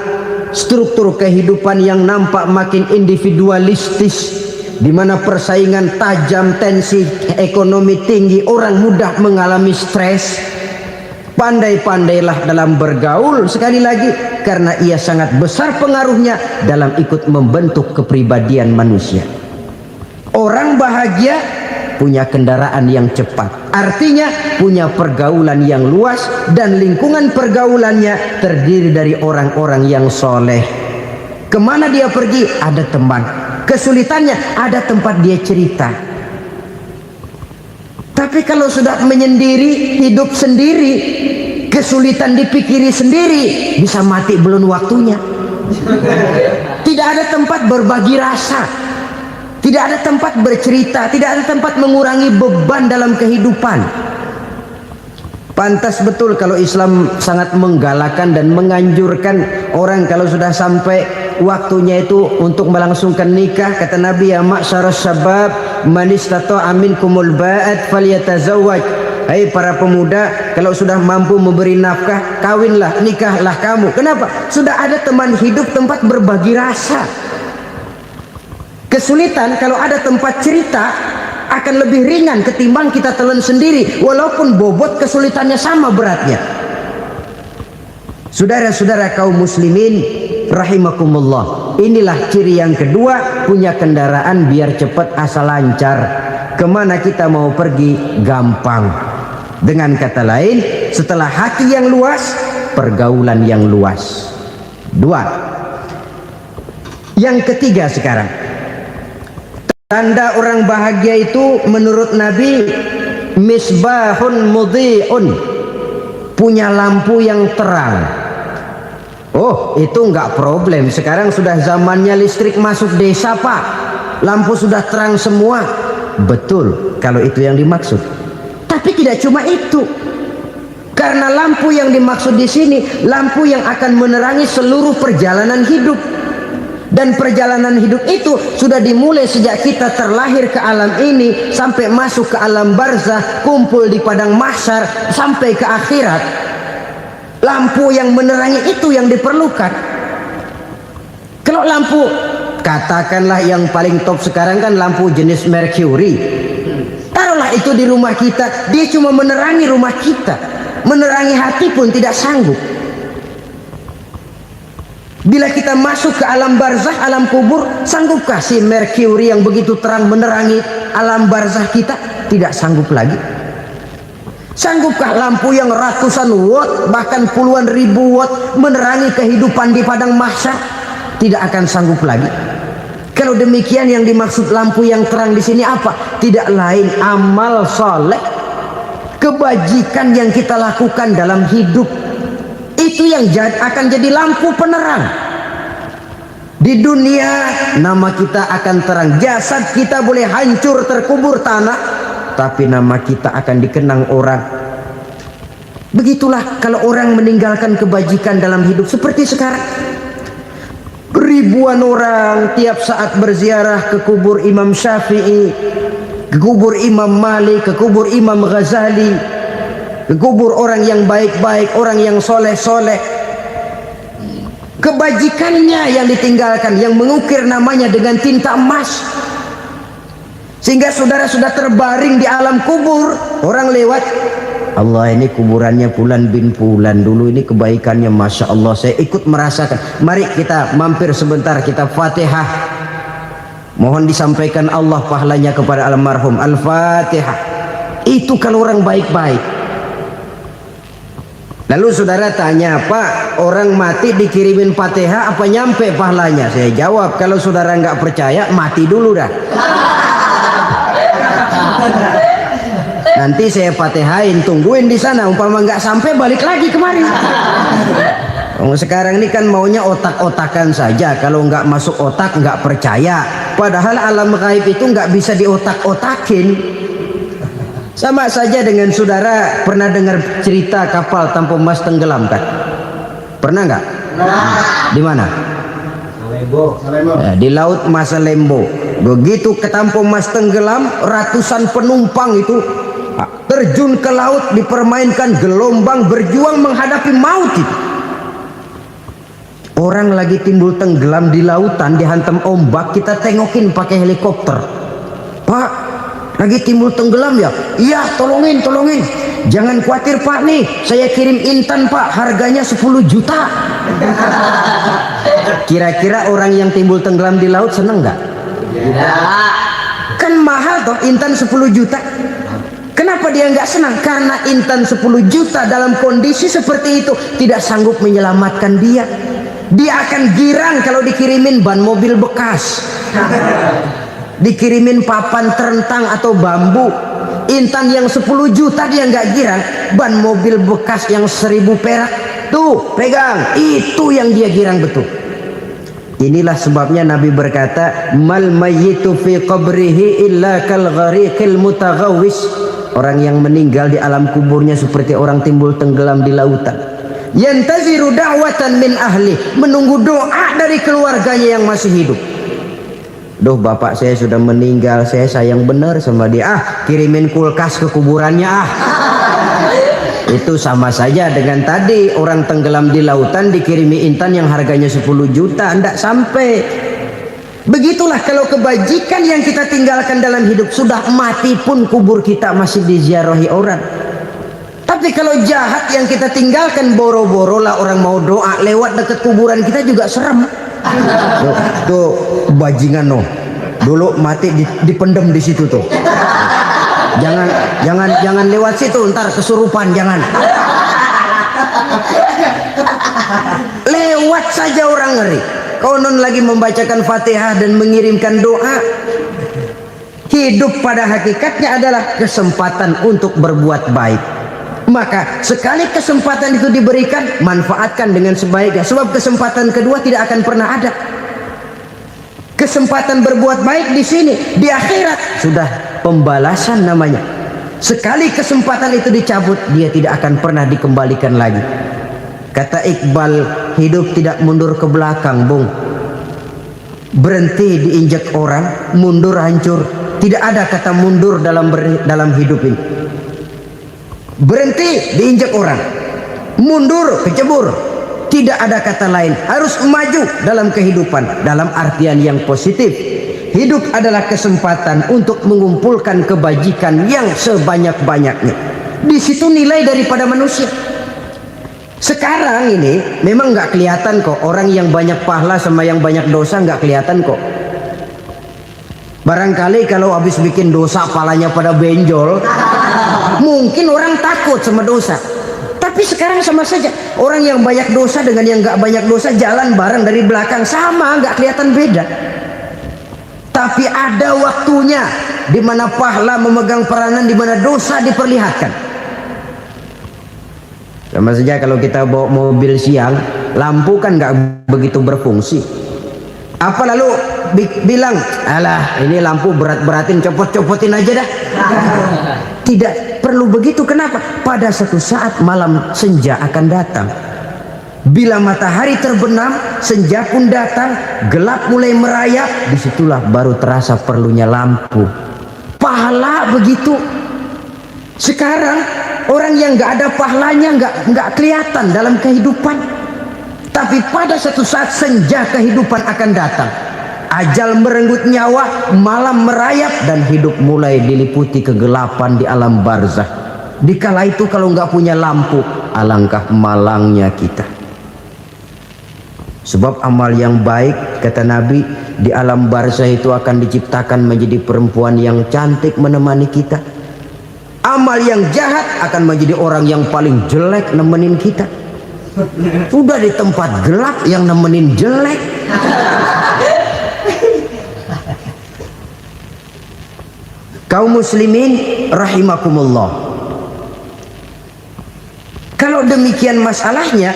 Speaker 3: struktur kehidupan yang nampak makin individualistis, di mana persaingan tajam, tensi ekonomi tinggi, orang mudah mengalami stres. Pandai-pandailah dalam bergaul, sekali lagi, karena ia sangat besar pengaruhnya dalam ikut membentuk kepribadian manusia. Orang bahagia punya kendaraan yang cepat, artinya punya pergaulan yang luas, dan lingkungan pergaulannya terdiri dari orang-orang yang soleh. Kemana dia pergi ada teman, kesulitannya ada tempat dia cerita. Tapi kalau sudah menyendiri, hidup sendiri, kesulitan dipikiri sendiri, bisa mati belum waktunya. Tidak ada tempat berbagi rasa, tidak ada tempat bercerita, tidak ada tempat mengurangi beban dalam kehidupan. Pantas betul kalau Islam sangat menggalakkan dan menganjurkan orang kalau sudah sampai waktunya itu untuk melangsungkan nikah. Kata Nabi, ya ma'syaras syabab man istata'a minkumul ba'at falyatazawwaj. Hai para pemuda, kalau sudah mampu memberi nafkah, kawinlah, nikahlah kamu. Kenapa? Sudah ada teman hidup, tempat berbagi rasa. Kesulitan kalau ada tempat cerita akan lebih ringan ketimbang kita telan sendiri, walaupun bobot kesulitannya sama beratnya. Saudara-saudara kaum muslimin rahimakumullah, inilah ciri yang kedua, punya kendaraan biar cepat asal lancar. Kemana kita mau pergi gampang. Dengan kata lain, setelah hati yang luas, pergaulan yang luas. Dua. Yang ketiga sekarang, tanda orang bahagia itu menurut Nabi, misbahun mudhi'un, punya lampu yang terang. Oh, itu enggak problem. Sekarang sudah zamannya listrik masuk desa, Pak. Lampu sudah terang semua. Betul, kalau itu yang dimaksud. Tapi tidak cuma itu. Karena lampu yang dimaksud di sini, lampu yang akan menerangi seluruh perjalanan hidup. Dan perjalanan hidup itu sudah dimulai sejak kita terlahir ke alam ini sampai masuk ke alam barzah, kumpul di padang mahsyar sampai ke akhirat. Lampu yang menerangi itu yang diperlukan. Kalau lampu, katakanlah yang paling top sekarang kan lampu jenis Mercury. Taruhlah itu di rumah kita, dia cuma menerangi rumah kita, menerangi hati pun tidak sanggup. Bila kita masuk ke alam barzah, alam kubur, sanggupkah si Mercury yang begitu terang menerangi alam barzah kita? Tidak sanggup lagi. Sanggupkah lampu yang ratusan watt, bahkan puluhan ribu watt menerangi kehidupan di padang mahsyar? Tidak akan sanggup lagi. Kalau demikian, yang dimaksud lampu yang terang di sini apa? Tidak lain amal soleh, kebajikan yang kita lakukan dalam hidup. Itu yang akan jadi lampu penerang. Di dunia nama kita akan terang, jasad kita boleh hancur terkubur tanah, tapi nama kita akan dikenang orang. Begitulah kalau orang meninggalkan kebajikan dalam hidup seperti sekarang. Ribuan orang tiap saat berziarah ke kubur Imam Syafi'i, ke kubur Imam Malik, ke kubur Imam Ghazali, ke kubur orang yang baik-baik, orang yang soleh-soleh. Kebajikannya yang ditinggalkan, yang mengukir namanya dengan tinta emas. Sehingga saudara sudah terbaring di alam kubur, orang lewat, Allah, ini kuburannya Fulan bin Fulan, dulu ini kebaikannya Masya Allah, saya ikut merasakan. Mari kita mampir sebentar, kita Fatihah. Mohon disampaikan Allah pahalanya kepada almarhum. Al-Fatihah. Itu kalau orang baik-baik. Lalu saudara tanya, Pak, orang mati dikirimin Fatihah apa nyampe pahalanya? Saya jawab, kalau saudara nggak percaya, mati dulu dah. Nanti saya Fatihain, tungguin di sana. Umpama nggak sampai, balik lagi kemari. Sekarang ini kan maunya otak-otakan saja. Kalau nggak masuk otak, nggak percaya. Padahal alam gaib itu nggak bisa diotak-otakin. Sama saja dengan saudara pernah dengar cerita kapal Tampo Mas tenggelam kan? Pernah nggak? Di mana?
Speaker 2: Salembo.
Speaker 3: Di laut Masalembo. Begitu ke Tampo Mas tenggelam, ratusan penumpang itu terjun ke laut, dipermainkan gelombang, berjuang menghadapi maut itu. Orang lagi timbul tenggelam di lautan, dihantam ombak, kita tengokin pakai helikopter. Pak, lagi timbul tenggelam ya? Iya, tolongin. Jangan khawatir Pak, nih saya kirim intan Pak, harganya 10 juta. Kira-kira orang yang timbul tenggelam di laut seneng nggak?
Speaker 2: Tidak.
Speaker 3: Kan mahal toh intan 10 juta. Kenapa dia nggak senang? Karena intan 10 juta dalam kondisi seperti itu tidak sanggup menyelamatkan dia. Dia akan girang kalau dikirimin ban mobil bekas, dikirimin papan terentang atau bambu. Intan yang 10 juta dia nggak girang, ban mobil bekas yang 1000 perak tuh pegang, itu yang dia girang betul. Inilah sebabnya Nabi berkata, mal mayyitu fi qabrihi illa kal ghariqil mutaghawwis. Orang yang meninggal di alam kuburnya seperti orang timbul tenggelam di lautan. Yantaziru da'watan min ahli, menunggu doa dari keluarganya yang masih hidup. Duh, bapak saya sudah meninggal, saya sayang benar sama dia. Kirimin kulkas ke kuburannya Itu sama saja dengan tadi orang tenggelam di lautan dikirimi intan yang harganya 10 juta, tidak sampai. Begitulah kalau kebajikan yang kita tinggalkan dalam hidup, sudah mati pun kubur kita masih diziarahi orang. Tapi kalau jahat yang kita tinggalkan, boro-boro lah orang mau doa lewat dekat kuburan kita juga serem. Tuh bajingan dulu mati dipendem di situ tuh. Jangan lewat situ, ntar kesurupan, jangan. Lewat saja orang ngeri. Konon lagi membacakan Fatihah dan mengirimkan doa. Hidup pada hakikatnya adalah kesempatan untuk berbuat baik. Maka sekali kesempatan itu diberikan, manfaatkan dengan sebaiknya. Sebab kesempatan kedua tidak akan pernah ada. Kesempatan berbuat baik di sini, di akhirat sudah pembalasan namanya. Sekali kesempatan itu dicabut, dia tidak akan pernah dikembalikan lagi. Kata Iqbal, hidup tidak mundur ke belakang, Bung. Berhenti diinjak orang, mundur hancur. Tidak ada kata mundur dalam hidup ini. Berhenti diinjak orang, mundur kecebur. Tidak ada kata lain, harus maju dalam kehidupan dalam artian yang positif. Hidup adalah kesempatan untuk mengumpulkan kebajikan yang sebanyak-banyaknya. Di situ nilai daripada manusia. Sekarang ini memang nggak kelihatan kok, orang yang banyak pahala sama yang banyak dosa nggak kelihatan kok. Barangkali kalau habis bikin dosa palanya pada benjol, mungkin orang takut sama dosa. Tapi sekarang sama saja, orang yang banyak dosa dengan yang nggak banyak dosa jalan bareng dari belakang, sama, nggak kelihatan beda. Tapi ada waktunya di mana pahala memegang peranan, di mana dosa diperlihatkan. Sama saja kalau kita bawa mobil siang, lampu kan nggak begitu berfungsi. Apa lalu bilang, alah ini lampu berat-beratin, copot-copotin aja dah. Tidak perlu begitu. Kenapa? Pada satu saat malam senja akan datang. Bila matahari terbenam, senja pun datang, gelap mulai merayap, disitulah baru terasa perlunya lampu. Pahala begitu. Sekarang orang yang nggak ada pahalanya nggak kelihatan dalam kehidupan. Tapi pada satu saat senja kehidupan akan datang. Ajal merenggut nyawa, malam merayap, dan hidup mulai diliputi kegelapan di alam barzah. Dikala itu kalau nggak punya lampu, alangkah malangnya kita. Sebab amal yang baik, kata Nabi, di alam barzah itu akan diciptakan menjadi perempuan yang cantik menemani kita. Amal yang jahat akan menjadi orang yang paling jelek nemenin kita. Sudah di tempat gelap yang nemenin jelek. Kaum muslimin rahimakumullah. Kalau demikian masalahnya,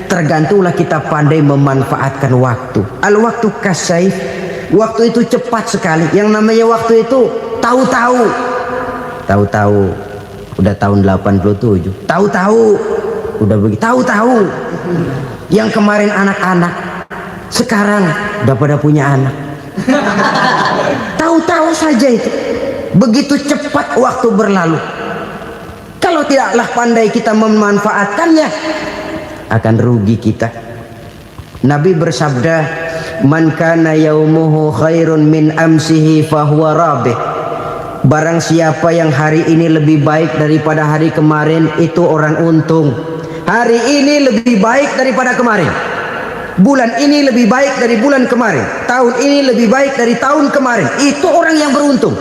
Speaker 3: tergantunglah kita pandai memanfaatkan waktu. Al-waktu kasayf. Waktu itu cepat sekali. Yang namanya waktu itu tahu-tahu. Tahu-tahu udah tahun 87. Tahu-tahu udah begitu. Tahu-tahu yang kemarin anak-anak, sekarang udah pada punya anak. Tahu-tahu saja itu. Begitu cepat waktu berlalu. Kalau tidaklah pandai kita memanfaatkannya, akan rugi kita. Nabi bersabda, "Man kana yaumuhu khairun min amsihi fahuwa rabih." Barang siapa yang hari ini lebih baik daripada hari kemarin, itu orang untung. Hari ini lebih baik daripada kemarin. Bulan ini lebih baik dari bulan kemarin. Tahun ini lebih baik dari tahun kemarin. Itu orang yang beruntung.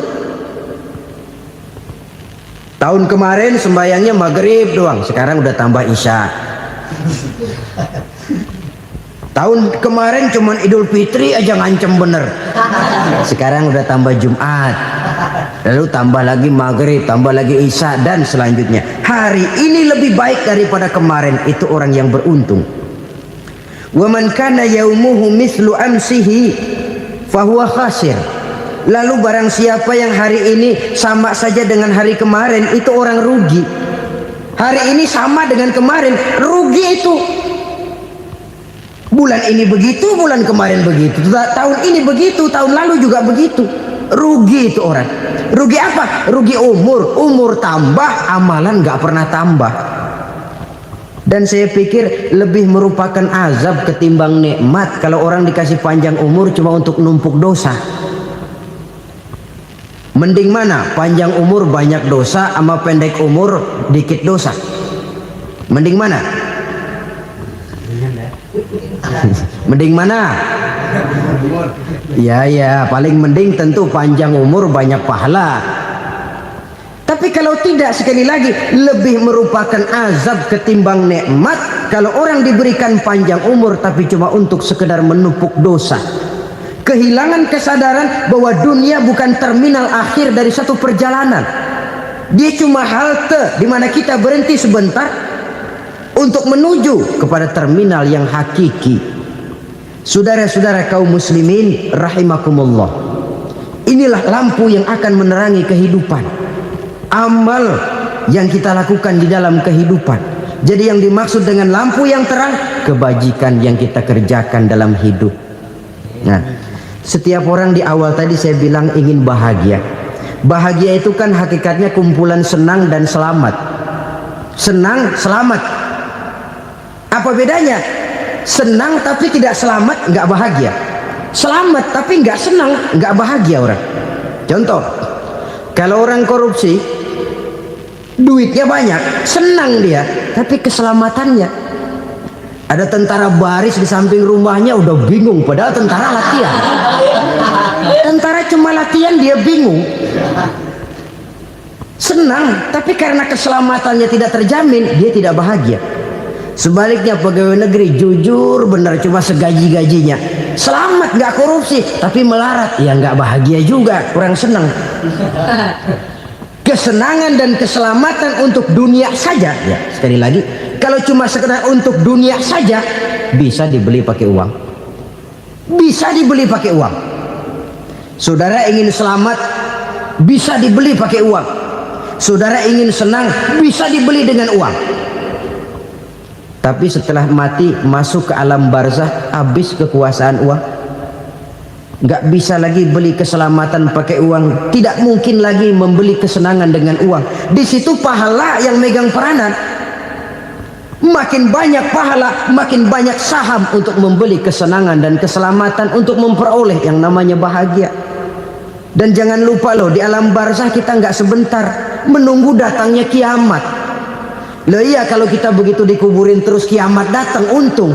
Speaker 3: Tahun kemarin sembayangnya maghrib doang, sekarang udah tambah isya. Tahun kemarin cuman Idul Fitri aja ngancem bener, sekarang udah tambah Jumat, lalu tambah lagi maghrib, tambah lagi isya, dan selanjutnya. Hari ini lebih baik daripada kemarin, itu orang yang beruntung. Wa man kana yaumuhu mislu amsihi fahuwa khasir. Lalu barang siapa yang hari ini sama saja dengan hari kemarin, itu orang rugi. Hari ini sama dengan kemarin, rugi itu. Bulan ini begitu, bulan kemarin begitu, tahun ini begitu, tahun lalu juga begitu. Rugi itu orang. Rugi apa? Rugi umur. Umur tambah, amalan gak pernah tambah. Dan saya pikir lebih merupakan azab ketimbang nikmat kalau orang dikasih panjang umur cuma untuk numpuk dosa. Mending mana? Panjang umur banyak dosa sama pendek umur dikit dosa? Mending mana? Mending mana? Ya, paling mending tentu panjang umur banyak pahala. Tapi kalau tidak, sekali lagi, lebih merupakan azab ketimbang nikmat kalau orang diberikan panjang umur tapi cuma untuk sekedar menumpuk dosa. Kehilangan kesadaran bahwa dunia bukan terminal akhir dari satu perjalanan. Dia cuma halte di mana kita berhenti sebentar untuk menuju kepada terminal yang hakiki. Saudara-saudara kaum muslimin rahimakumullah, inilah lampu yang akan menerangi kehidupan. Amal yang kita lakukan di dalam kehidupan. Jadi yang dimaksud dengan lampu yang terang, kebajikan yang kita kerjakan dalam hidup. Nah, setiap orang di awal tadi saya bilang ingin bahagia. Bahagia itu kan hakikatnya kumpulan senang dan selamat. Senang, selamat. Apa bedanya? Senang tapi tidak selamat, nggak bahagia. Selamat tapi nggak senang, nggak bahagia orang. Contoh, kalau orang korupsi, duitnya banyak, senang dia, tapi keselamatannya. Ada tentara baris di samping rumahnya udah bingung, padahal tentara latihan. Tentara cuma latihan, dia bingung. Senang, tapi karena keselamatannya tidak terjamin, dia tidak bahagia. Sebaliknya pegawai negeri jujur benar, cuma segaji-gajinya, selamat nggak korupsi, tapi melarat, ya nggak bahagia juga, kurang senang. Kesenangan dan keselamatan untuk dunia saja, ya sekali lagi, kalau cuma sekedar untuk dunia saja, bisa dibeli pakai uang. Bisa dibeli pakai uang. Saudara ingin selamat, bisa dibeli pakai uang. Saudara ingin senang, bisa dibeli dengan uang. Tapi setelah mati, masuk ke alam barzah, habis kekuasaan uang. Nggak bisa lagi beli keselamatan pakai uang, tidak mungkin lagi membeli kesenangan dengan uang. Di situ pahala yang megang peranan. Makin banyak pahala, makin banyak saham untuk membeli kesenangan dan keselamatan, untuk memperoleh yang namanya bahagia. Dan jangan lupa loh, di alam barzah kita nggak sebentar, menunggu datangnya kiamat. Loh iya, kalau kita begitu dikuburin terus kiamat datang, untung.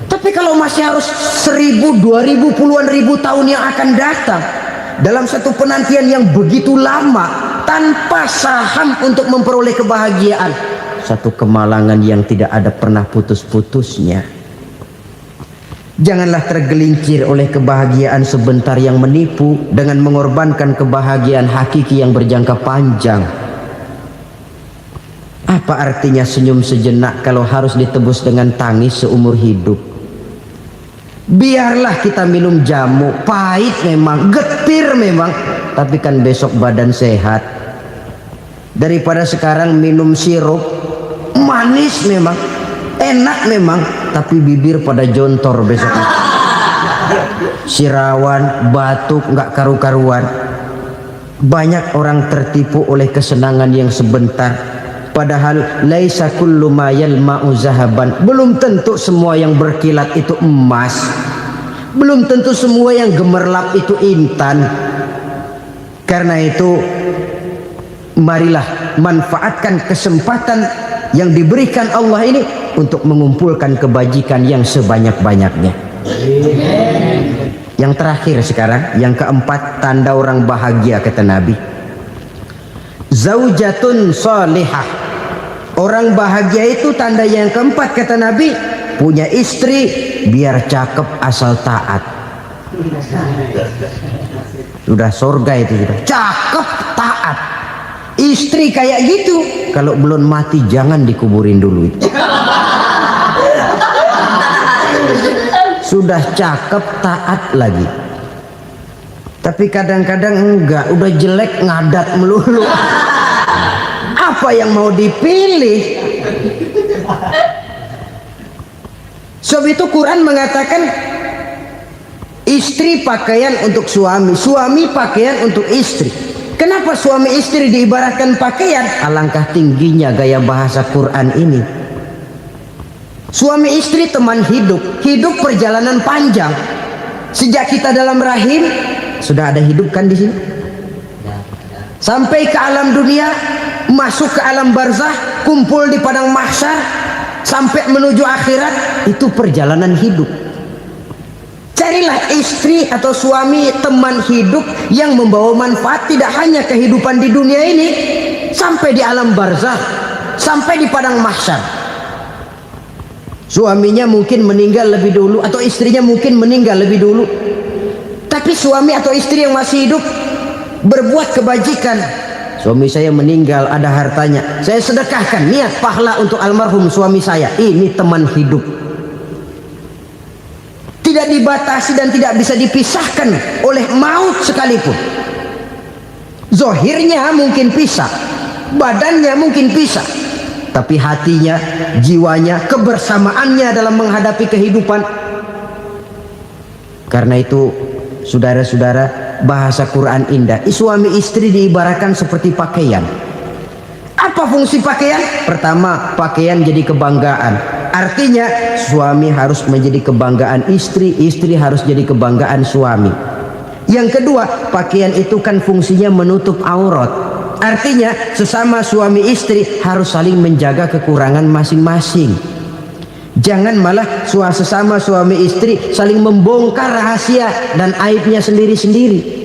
Speaker 3: Tapi kalau masih harus 1000, 2000, puluhan ribu tahun yang akan datang, dalam satu penantian yang begitu lama, tanpa saham untuk memperoleh kebahagiaan, satu kemalangan yang tidak ada pernah putus-putusnya. Janganlah tergelincir oleh kebahagiaan sebentar yang menipu dengan mengorbankan kebahagiaan hakiki yang berjangka panjang. Apa artinya senyum sejenak kalau harus ditebus dengan tangis seumur hidup? Biarlah kita minum jamu, pahit memang, getir memang, tapi kan besok badan sehat. Daripada sekarang minum sirup, manis memang, enak memang, tapi bibir pada jontor besok. Sirawan, batuk, nggak karu-karuan. Banyak orang tertipu oleh kesenangan yang sebentar, Padahal laisa kullu ma yalma'u zahaban. Belum tentu semua yang berkilat itu emas. Belum tentu semua yang gemerlap itu intan. Karena itu marilah manfaatkan kesempatan yang diberikan Allah ini untuk mengumpulkan kebajikan yang sebanyak-banyaknya. Yang terakhir sekarang, yang keempat, tanda orang bahagia kata Nabi. Zaujatun salihah. Orang bahagia itu tanda yang keempat kata Nabi, punya istri biar cakep asal taat. Sudah surga itu sudah. Cakep taat. Istri kayak gitu, kalau belum mati jangan dikuburin dulu itu. Sudah cakep taat lagi. Tapi kadang-kadang enggak, udah jelek ngadat melulu. Apa yang mau dipilih? Sebab itu Quran mengatakan istri pakaian untuk suami, suami pakaian untuk istri. Kenapa suami istri diibaratkan pakaian? Alangkah tingginya gaya bahasa Quran ini. Suami istri teman hidup, hidup perjalanan panjang. Sejak kita dalam rahim sudah ada hidup kan di sini. Sampai ke alam dunia, masuk ke alam barzah, kumpul di padang mahsyar, sampai menuju akhirat, itu perjalanan hidup. Carilah istri atau suami teman hidup yang membawa manfaat tidak hanya kehidupan di dunia ini, sampai di alam barzah, sampai di padang mahsyar. Suaminya mungkin meninggal lebih dulu atau istrinya mungkin meninggal lebih dulu. Tapi suami atau istri yang masih hidup berbuat kebajikan. Suami saya meninggal, ada hartanya, saya sedekahkan, niat pahala untuk almarhum suami saya. Ini teman hidup. Tidak dibatasi dan tidak bisa dipisahkan oleh maut sekalipun. Zohirnya mungkin pisah, badannya mungkin pisah, tapi hatinya, jiwanya, kebersamaannya dalam menghadapi kehidupan. Karena itu saudara-saudara, bahasa Quran indah. Suami istri diibaratkan seperti pakaian. Apa fungsi pakaian? Pertama, pakaian jadi kebanggaan. Artinya suami harus menjadi kebanggaan istri, istri harus jadi kebanggaan suami. Yang kedua, pakaian itu kan fungsinya menutup aurat. Artinya sesama suami istri harus saling menjaga kekurangan masing-masing. Jangan malah sesama suami istri saling membongkar rahasia dan aibnya sendiri-sendiri.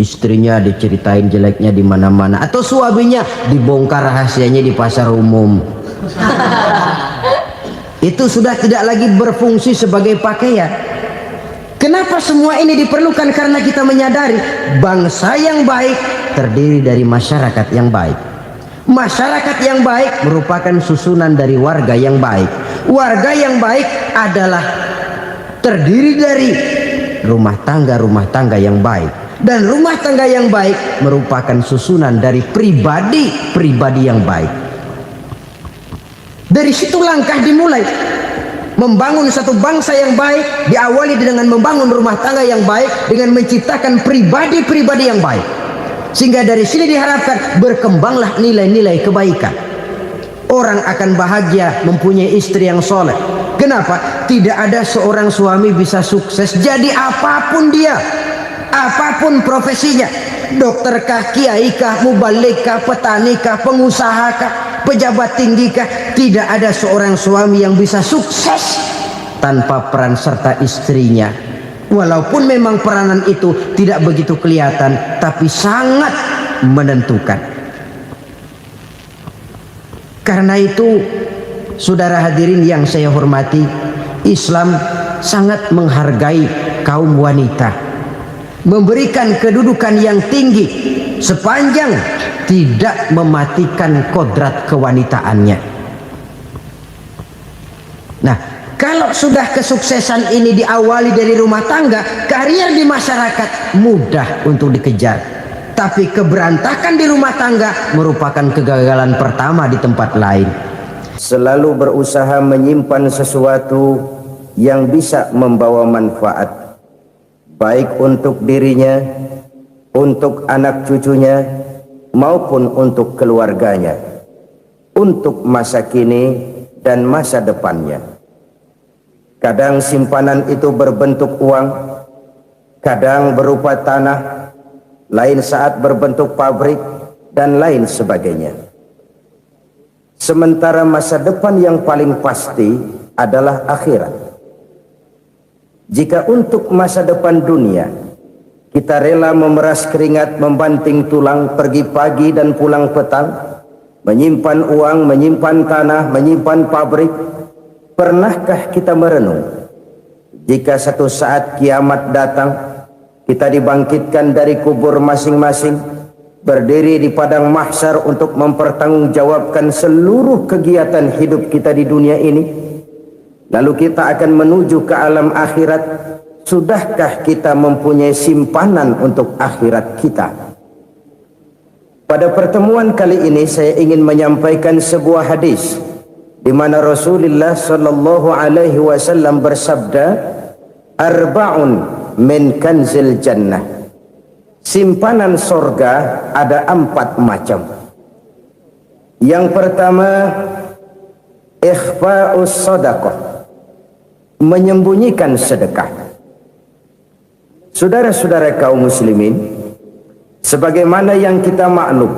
Speaker 3: Istrinya diceritain jeleknya di mana-mana, atau suaminya dibongkar rahasianya di pasar umum. Itu sudah tidak lagi berfungsi sebagai pakaian. Kenapa semua ini diperlukan? Karena kita menyadari bangsa yang baik terdiri dari masyarakat yang baik. Masyarakat yang baik merupakan susunan dari warga yang baik. Warga yang baik adalah terdiri dari rumah tangga yang baik. Dan rumah tangga yang baik merupakan susunan dari pribadi yang baik. Dari situ langkah dimulai. Membangun satu bangsa yang baik diawali dengan membangun rumah tangga yang baik, dengan menciptakan pribadi-pribadi yang baik. Sehingga dari sini diharapkan berkembanglah nilai-nilai kebaikan. Orang akan bahagia mempunyai istri yang soleh. Kenapa? Tidak ada seorang suami bisa sukses jadi apapun dia, apapun profesinya. Dokter kah, kiai kah, mubalik kah, petani kah, pengusaha kah, pejabat tinggi kah. Tidak ada seorang suami yang bisa sukses tanpa peran serta istrinya. Walaupun memang peranan itu tidak begitu kelihatan, tapi sangat menentukan. Karena itu, saudara hadirin yang saya hormati, Islam sangat menghargai kaum wanita, memberikan kedudukan yang tinggi sepanjang tidak mematikan kodrat kewanitaannya. Nah, kalau sudah kesuksesan ini diawali dari rumah tangga, karier di masyarakat mudah untuk dikejar. Tapi keberantakan di rumah tangga merupakan kegagalan pertama di tempat lain. Selalu berusaha menyimpan sesuatu yang bisa membawa manfaat, baik untuk dirinya, untuk anak cucunya, maupun untuk keluarganya, untuk masa kini dan masa depannya. Kadang simpanan itu berbentuk uang, kadang berupa tanah, lain saat berbentuk pabrik, dan lain sebagainya. Sementara masa depan yang paling pasti adalah akhirat. Jika untuk masa depan dunia kita rela memeras keringat, membanting tulang, pergi pagi dan pulang petang, menyimpan uang, menyimpan tanah, menyimpan pabrik, pernahkah kita merenung jika satu saat kiamat datang, kita dibangkitkan dari kubur masing-masing, berdiri di padang mahsyar untuk mempertanggungjawabkan seluruh kegiatan hidup kita di dunia ini? Lalu kita akan menuju ke alam akhirat. Sudahkah kita mempunyai simpanan untuk akhirat kita? Pada pertemuan kali ini saya ingin menyampaikan sebuah hadis di mana Rasulullah sallallahu alaihi wasallam bersabda, "Arba'un min kanzil jannah." Simpanan sorga ada 4 macam. Yang pertama, ikhfa'us sadaqah, menyembunyikan sedekah. Saudara-saudara kaum muslimin, sebagaimana yang kita maklum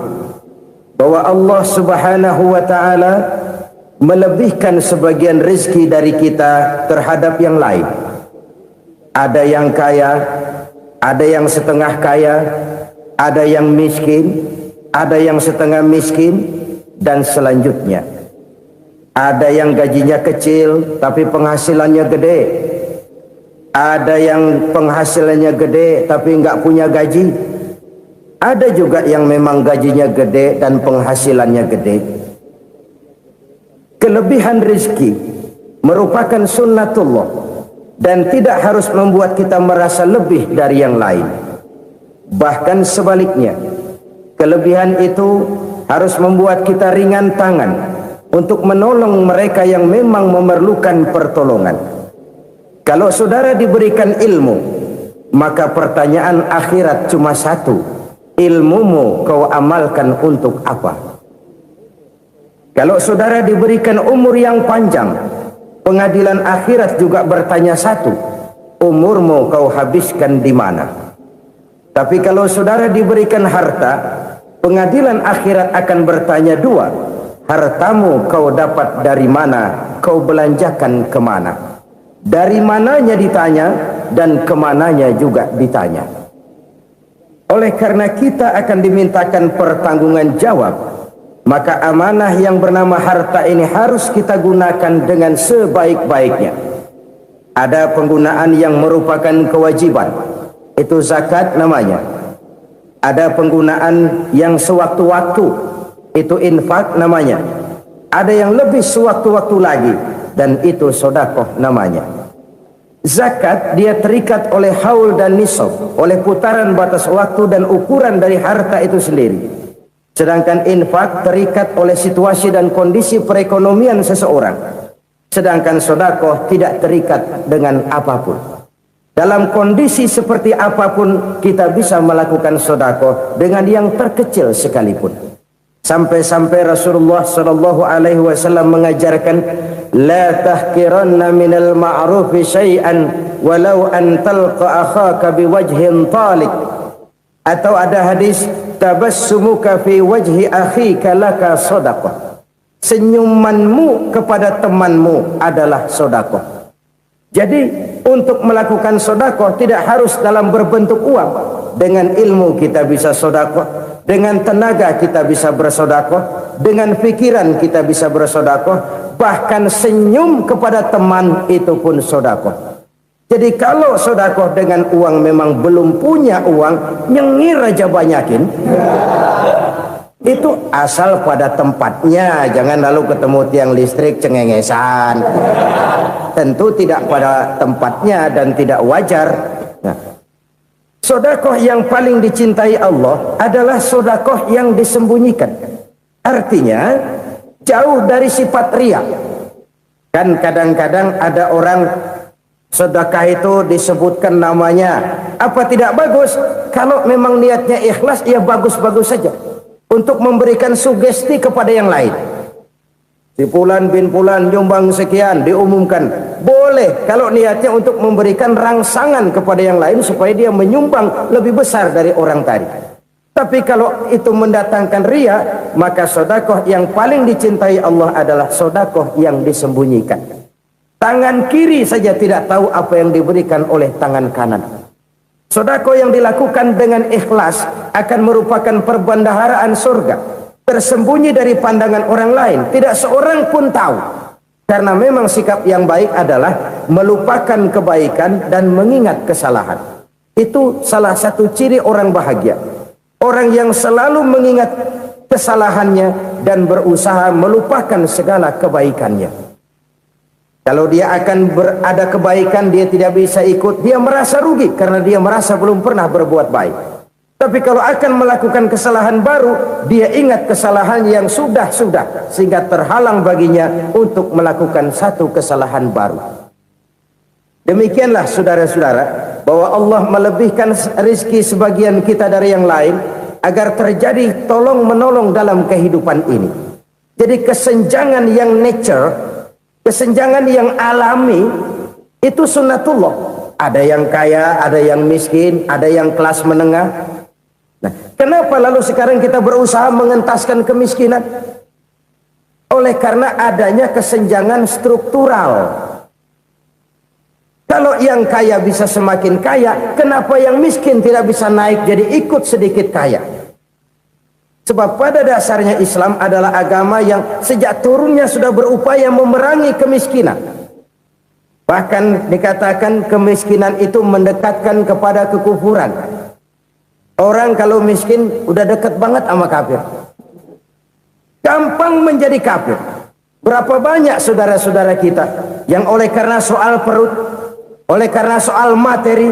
Speaker 3: bahwa Allah Subhanahu wa taala melebihkan sebagian rezeki dari kita terhadap yang lain. Ada yang kaya, ada yang setengah kaya, ada yang miskin, ada yang setengah miskin, dan selanjutnya. Ada yang gajinya kecil tapi penghasilannya gede. Ada yang penghasilannya gede tapi nggak punya gaji. Ada juga yang memang gajinya gede dan penghasilannya gede. Kelebihan rezeki merupakan sunnatullah dan tidak harus membuat kita merasa lebih dari yang lain. Bahkan sebaliknya, kelebihan itu harus membuat kita ringan tangan untuk menolong mereka yang memang memerlukan pertolongan. Kalau saudara diberikan ilmu, maka pertanyaan akhirat cuma satu: ilmumu kau amalkan untuk apa? Kalau saudara diberikan umur yang panjang, pengadilan akhirat juga bertanya satu: umurmu kau habiskan di mana? Tapi kalau saudara diberikan harta, pengadilan akhirat akan bertanya dua: hartamu kau dapat dari mana, kau belanjakan kemana? Dari mananya ditanya, dan kemananya juga ditanya. Oleh karena kita akan dimintakan pertanggungan jawab, maka amanah yang bernama harta ini harus kita gunakan dengan sebaik-baiknya. Ada penggunaan yang merupakan kewajiban, itu zakat namanya. Ada penggunaan yang sewaktu-waktu, itu infak namanya. Ada yang lebih sewaktu-waktu lagi, dan itu sedekah namanya. Zakat dia terikat oleh haul dan nisab, oleh putaran batas waktu dan ukuran dari harta itu sendiri. Sedangkan infak terikat oleh situasi dan kondisi perekonomian seseorang. Sedangkan sedekah tidak terikat dengan apapun. Dalam kondisi seperti apapun kita bisa melakukan sedekah dengan yang terkecil sekalipun. Sampai-sampai Rasulullah sallallahu alaihi wasallam mengajarkan, la tahqiranna minal ma'rufi syai'an walau an talqa akhaka biwajhin talik. Atau ada hadis, tabassumuka fi wajhi akhika laka shadaqah. Senyumanmu kepada temanmu adalah sedekah. Jadi untuk melakukan sedekah tidak harus dalam berbentuk uang. Dengan ilmu kita bisa sedekah, dengan tenaga kita bisa bersedekah, dengan pikiran kita bisa bersedekah, bahkan senyum kepada teman itu pun sedekah. Jadi kalau sedekah dengan uang memang belum punya uang, nyengir aja banyakin. Itu asal pada tempatnya, jangan lalu ketemu tiang listrik cengengesan. Tentu tidak pada tempatnya dan tidak wajar. Nah, sedekah yang paling dicintai Allah adalah sedekah yang disembunyikan. Artinya jauh dari sifat riya. Kan kadang-kadang ada orang sedekah itu disebutkan namanya. Apa tidak bagus? Kalau memang niatnya ikhlas, ya bagus-bagus saja. untuk memberikan sugesti kepada yang lain. Si Fulan bin Fulan nyumbang sekian, diumumkan. Boleh kalau niatnya untuk memberikan rangsangan kepada yang lain supaya dia menyumbang lebih besar dari orang tadi. Tapi kalau itu mendatangkan ria, maka sedekah yang paling dicintai Allah adalah sedekah yang disembunyikan. Tangan kiri saja tidak tahu apa yang diberikan oleh tangan kanan. Sedekah yang dilakukan dengan ikhlas akan merupakan perbendaharaan surga, tersembunyi dari pandangan orang lain, tidak seorang pun tahu. Karena memang sikap yang baik adalah melupakan kebaikan dan mengingat kesalahan. Itu salah satu ciri orang bahagia. Orang yang selalu mengingat kesalahannya dan berusaha melupakan segala kebaikannya. Kalau dia akan berada kebaikan, dia tidak bisa ikut, dia merasa rugi karena dia merasa belum pernah berbuat baik. Tapi kalau akan melakukan kesalahan baru, dia ingat kesalahan yang sudah-sudah, sehingga terhalang baginya untuk melakukan satu kesalahan baru. Demikianlah saudara-saudara, bahwa Allah melebihkan rizki sebagian kita dari yang lain, agar terjadi tolong-menolong dalam kehidupan ini. Jadi kesenjangan yang nature, kesenjangan yang alami, itu sunnatullah. Ada yang kaya, ada yang miskin, ada yang kelas menengah. Nah, kenapa lalu sekarang kita berusaha mengentaskan kemiskinan? Oleh karena adanya kesenjangan struktural. Kalau yang kaya bisa semakin kaya, kenapa yang miskin tidak bisa naik jadi ikut sedikit kaya? Sebab pada dasarnya Islam adalah agama yang sejak turunnya sudah berupaya memerangi kemiskinan. Bahkan dikatakan kemiskinan itu mendekatkan kepada kekufuran. Orang kalau miskin udah dekat banget sama kafir. Gampang menjadi kafir. Berapa banyak saudara-saudara kita yang oleh karena soal perut, oleh karena soal materi,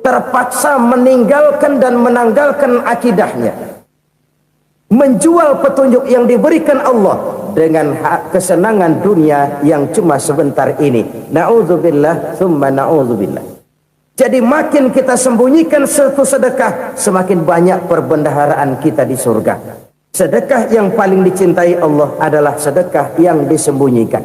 Speaker 3: terpaksa meninggalkan dan menanggalkan akidahnya, menjual petunjuk yang diberikan Allah dengan kesenangan dunia yang cuma sebentar ini. Na'udzubillah thumma na'udzubillah. Jadi makin kita sembunyikan satu sedekah, semakin banyak perbendaharaan kita di surga. Sedekah yang paling dicintai Allah adalah sedekah yang disembunyikan.